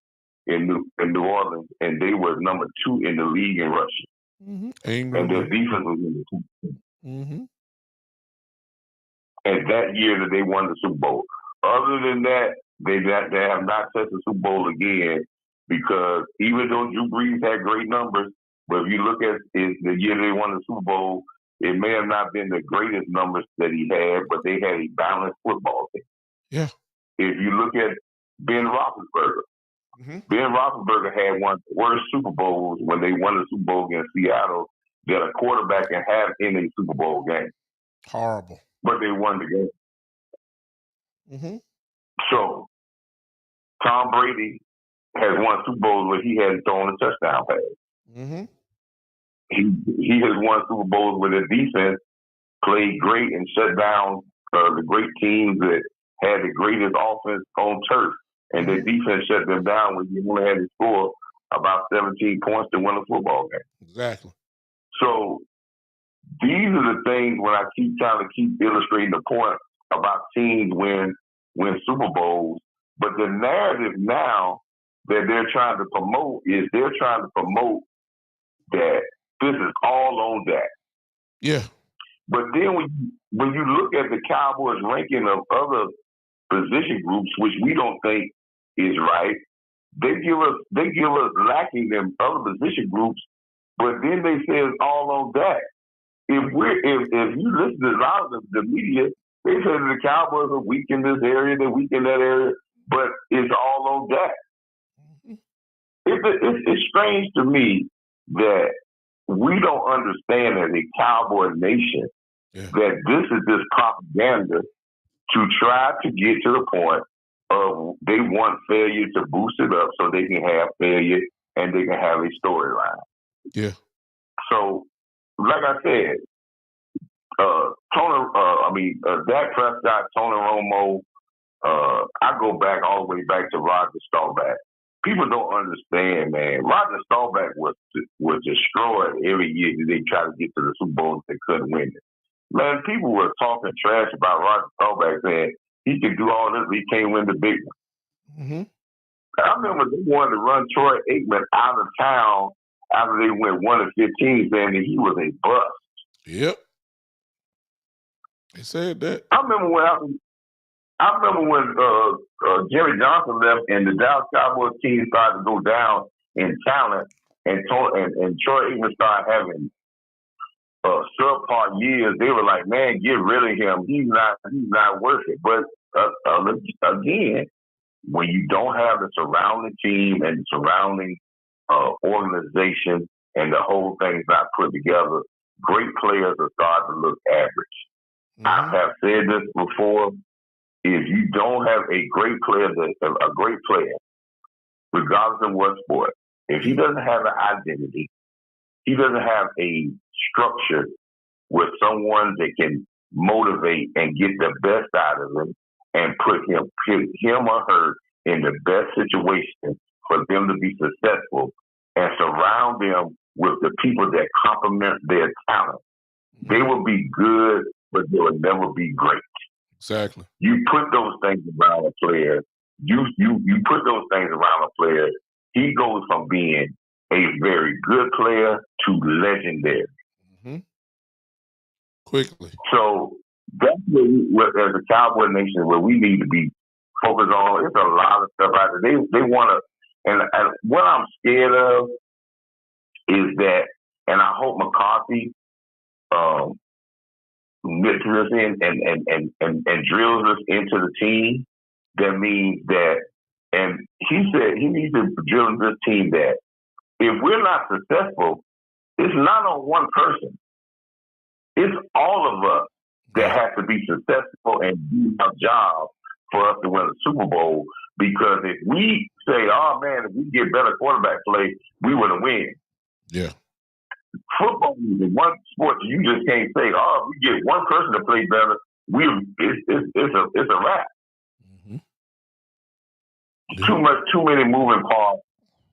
in New Orleans, and they were number 2 in the league in rushing. Mm-hmm. And their defense was in the 2. Mm-hmm. And that year that they won the Super Bowl. Other than that, they have not touched the Super Bowl again, because even though Drew Brees had great numbers, but if you look at the year they won the Super Bowl, it may have not been the greatest numbers that he had, but they had a balanced football team. Yeah. If you look at Ben Roethlisberger, mm-hmm. Ben Roethlisberger had one of the worst Super Bowls when they won the Super Bowl against Seattle that a quarterback can have in a Super Bowl game. Horrible. But they won the game. Mm-hmm. So Tom Brady has won Super Bowls where he hasn't thrown a touchdown pass. Mm-hmm. He has won Super Bowls where the defense played great and shut down the great teams that had the greatest offense on turf. And the defense shut them down when you only had to score about 17 points to win a football game. Exactly. So these are the things when I keep trying to keep illustrating the point about teams win Super Bowls. But the narrative now that they're trying to promote is they're trying to promote that this is all on that. Yeah. But then when you look at the Cowboys ranking of other position groups, which we don't think is right, they give us lacking them other position groups, but then they say it's all on that. If you listen to a lot of the media, they say that the Cowboys are weak in this area, they're weak in that area, but it's all on that. It's strange to me that we don't understand as a Cowboy nation that this is this propaganda to try to get to the point of they want failure to boost it up so they can have failure and they can have a storyline. Yeah. So, like I said, Dak Prescott, Tony Romo, I go back all the way back to Roger Staubach. People don't understand, man. Roger Staubach was destroyed every year that they tried to get to the Super Bowl. They couldn't win it. Man, people were talking trash about Roger Staubach, saying he can do all this, but he can't win the big one. Mm-hmm. I remember they wanted to run Troy Aikman out of town after they went 1-15, saying that he was a bust. Yep. They said that. I remember when Jerry Johnson left and the Dallas Cowboys team started to go down in talent, and Troy Aikman started having subpar years. They were like, "Man, get rid of him. He's not worth it." But again, when you don't have the surrounding team and the surrounding organization and the whole thing's not put together, great players are starting to look average. Mm-hmm. I have said this before. If you don't have a great player, regardless of what sport, if he doesn't have an identity, he doesn't have a structure with someone that can motivate and get the best out of him and put him or her in the best situation for them to be successful and surround them with the people that complement their talent. Mm-hmm. They will be good, but they will never be great. Exactly. You put those things around a player. You put those things around a player. He goes from being a very good player to legendary. Mm-hmm. Quickly. So that's what as a Cowboy Nation, where we need to be focused on. It's a lot of stuff out there. They want to, and what I'm scared of is that, and I hope McCarthy gets us in and drills us into the team. That means that, and he said he needs to drill this team that if we're not successful, it's not on one person. It's all of us that have to be successful and do our job for us to win a Super Bowl. Because if we say, "Oh man, if we get better quarterback play, we would have win." Yeah. Football is the one sport you just can't say, "Oh, if we get one person to play better, it's a wrap." Mm-hmm. Too many moving parts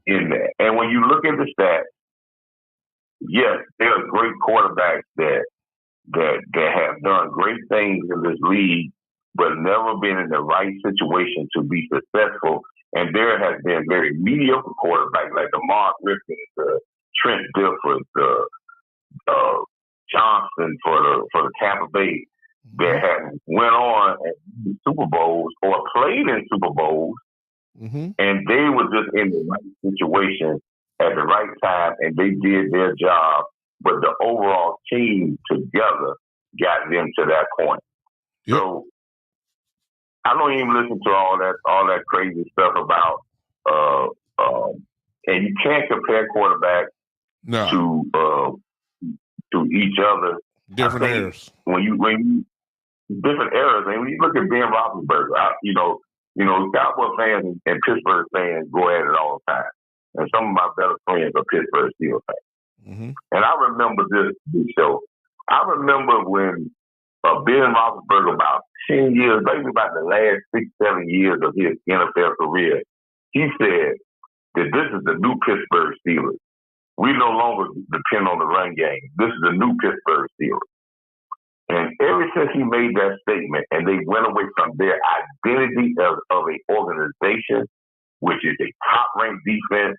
in there. And when you look at the stats, yes, there are great quarterbacks that have done great things in this league, but never been in the right situation to be successful. And there has been very mediocre quarterbacks like the Mark Griffin, the Trent Dilfer, the Johnson for the Tampa Bay that have went on and Super Bowls or played in Super Bowls, and they were just in the right situation at the right time, and they did their job. But the overall team together got them to that point. Yep. So I don't even listen to all that crazy stuff about and you can't compare quarterbacks to each other. Different eras. When you different eras, and when you look at Ben Roethlisberger, you know, Cowboy fans and Pittsburgh fans go at it all the time. And some of my better friends are Pittsburgh Steelers fans. And I remember this show. I remember when Ben Roethlisberger, about 10 years, maybe about the last 6-7 years of his NFL career, he said that this is the new Pittsburgh Steelers. We no longer depend on the run game. This is the new Pittsburgh Steelers. And ever since he made that statement and they went away from their identity of an organization, which is a top-ranked defense,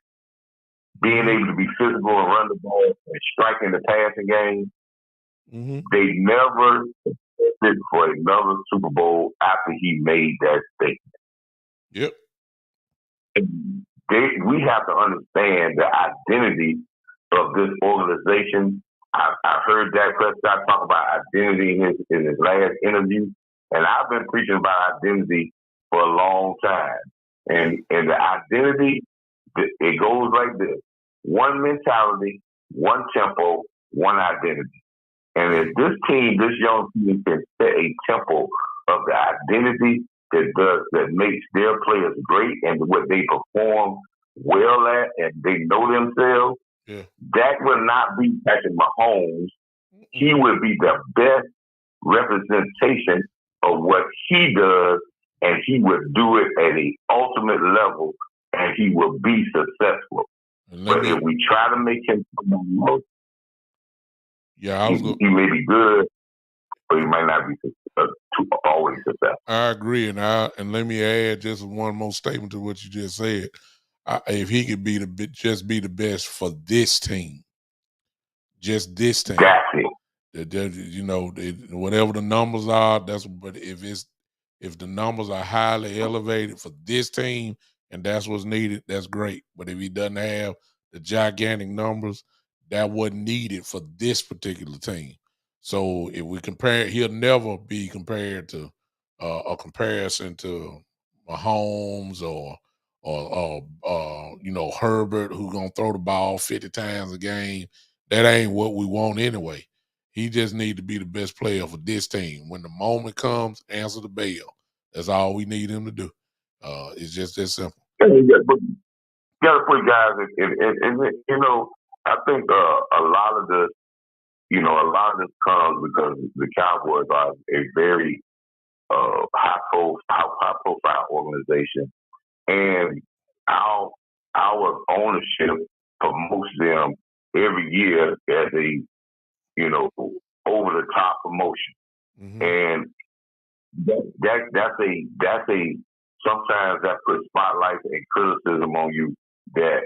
being able to be physical and run the ball and striking the passing game, they never fit for another Super Bowl after he made that statement. Yep. We have to understand the identity of this organization. I heard Dak Prescott talk about identity in his last interview, and I've been preaching about identity for a long time. And the identity, it goes like this: one mentality, one tempo, one identity. And if this young team can set a tempo of the identity that makes their players great and what they perform well at, and they know themselves, that will not be Patrick Mahomes. He will be the best representation of what he does, and he will do it at an ultimate level, and he will be successful. But if we try to make him someone else, he may be good, but he might not be always successful. I agree, and let me add just one more statement to what you just said. If he could be the best for this team, just this team, whatever the numbers are, but if the numbers are highly elevated for this team and that's what's needed, that's great. But if he doesn't have the gigantic numbers, that wasn't needed for this particular team. So if we compare, he'll never be compared to a comparison to Mahomes or Herbert, who's gonna throw the ball 50 times a game. That ain't what we want anyway. He just need to be the best player for this team. When the moment comes, answer the bell. That's all we need him to do. It's just that simple. Got to put guys, I think a lot of this comes because the Cowboys are a very high profile organization, and our ownership promotes them every year as a over the top promotion, and that's a sometimes that puts spotlights and criticism on you that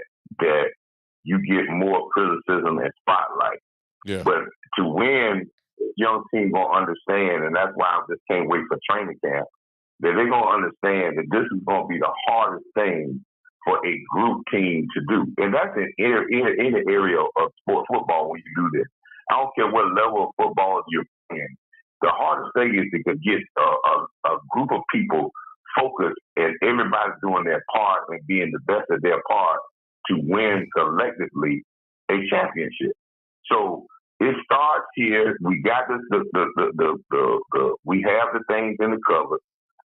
you get more criticism and spotlight. Yeah. But to win, young team gonna understand, and that's why I just can't wait for training camp. That they're gonna understand that this is gonna be the hardest thing for a group team to do, and that's in any area of sport football when you do this. I don't care what level of football you're playing. The hardest thing is to get a group of people focused and everybody doing their part and being the best of their part to win collectively a championship. So it starts here. We got this. We have the things in the cupboard.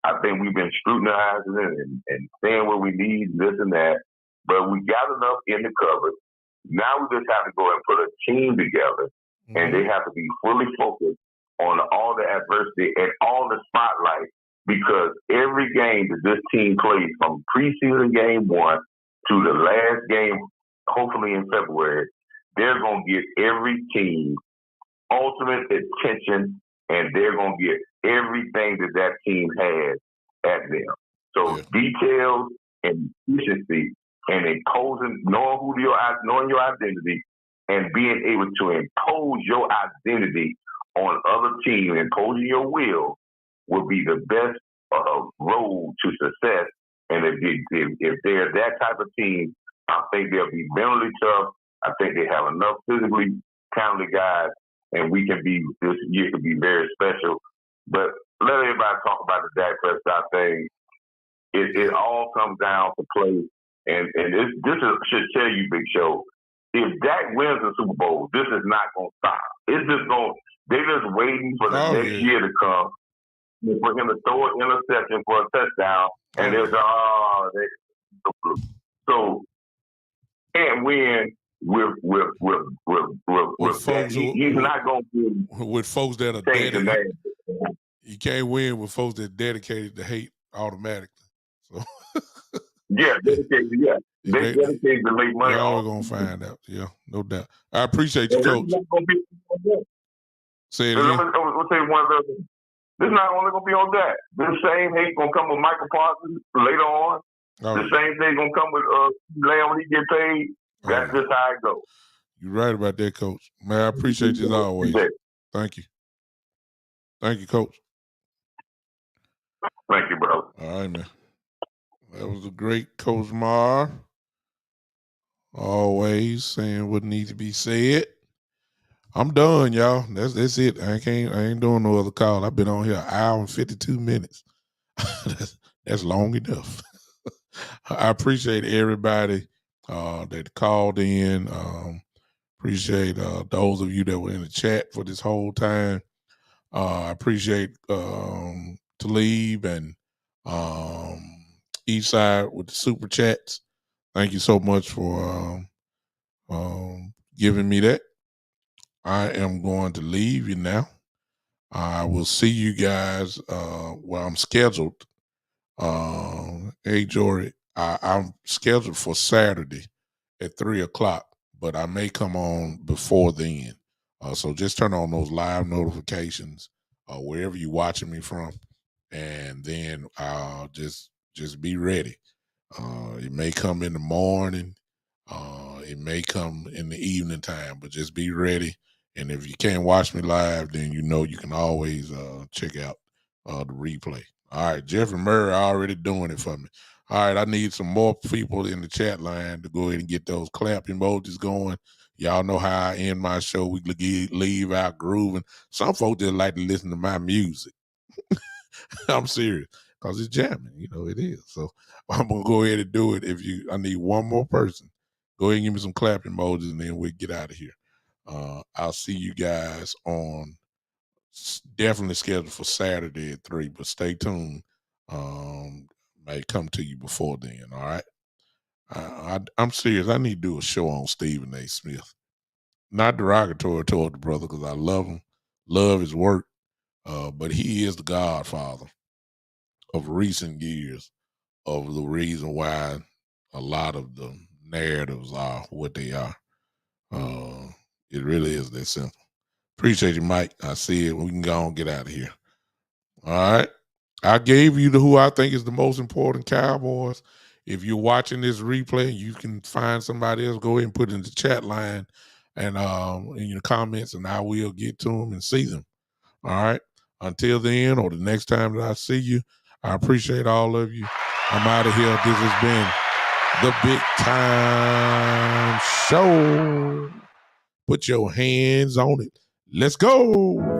I think we've been scrutinizing it and saying what we need, this and that. But we got enough in the cupboard. Now we just have to go and put a team together, and they have to be fully focused on all the adversity and all the spotlight, because every game that this team plays, from preseason game 1 to the last game, hopefully in February, they're going to get every team ultimate attention, and they're going to get everything that team has at them. So details and efficiency and imposing, knowing your identity, and being able to impose your identity on other teams, imposing your will be the best road to success. And if they're that type of team, I think they'll be mentally tough. I think they have enough physically talented guys, and this year could be very special. But let everybody talk about the Dak Prescott thing. It all comes down to play, and should tell you, Big Show. If Dak wins the Super Bowl, this is not going to stop. It's just going. They're just waiting for the next year to come for him to throw an interception for a touchdown, and they're so can't win with folks he's not going to with folks that are dedicated. You can't win with folks that are dedicated to hate automatically. So yeah, dedicated. Yeah, they dedicated to make money. Y'all are gonna find out. Yeah, no doubt. I appreciate you, Coach. Say it again. I'll tell you one other thing. This is not only going to be on that. This same hate going to come with Michael Parsons later on. The same thing going to come with Lamb when he get paid. That's just how it goes. You're right about that, Coach. Man, I appreciate you as always. Thank you. Thank you, Coach. Thank you, bro. All right, man. That was a great Coach Marr. Always saying what needs to be said. I'm done, y'all. That's it. I ain't doing no other call. I've been on here 1 hour and 52 minutes. that's long enough. I appreciate everybody that called in. Appreciate those of you that were in the chat for this whole time. I appreciate Talib and Eastside with the super chats. Thank you so much for giving me that. I am going to leave you now. I will see you guys where I'm scheduled. Hey, Jory, I'm scheduled for Saturday at 3:00, but I may come on before then. So just turn on those live notifications wherever you're watching me from, and then just be ready. It may come in the morning. It may come in the evening time, but just be ready. And if you can't watch me live, then you know you can always check out the replay. All right, Jeffrey Murray already doing it for me. All right, I need some more people in the chat line to go ahead and get those clap emojis going. Y'all know how I end my show. We leave out grooving. Some folks just like to listen to my music. I'm serious, because it's jamming. You know it is. So I'm going to go ahead and do it. I need one more person. Go ahead and give me some clap emojis, and then we'll get out of here. I'll see you guys on definitely scheduled for Saturday at 3, but stay tuned. May come to you before then. All right. I'm serious. I need to do a show on Stephen A. Smith. Not derogatory toward the brother, because I love him, love his work. But he is the godfather of recent years of the reason why a lot of the narratives are what they are. It really is that simple. Appreciate you, Mike. I see it. We can go and get out of here. All right. I gave you who I think is the most important Cowboys. If you're watching this replay, you can find somebody else. Go ahead and put it in the chat line and in your comments, and I will get to them and see them. All right. Until then, or the next time that I see you, I appreciate all of you. I'm out of here. This has been the Big Time Show. Put your hands on it. Let's go.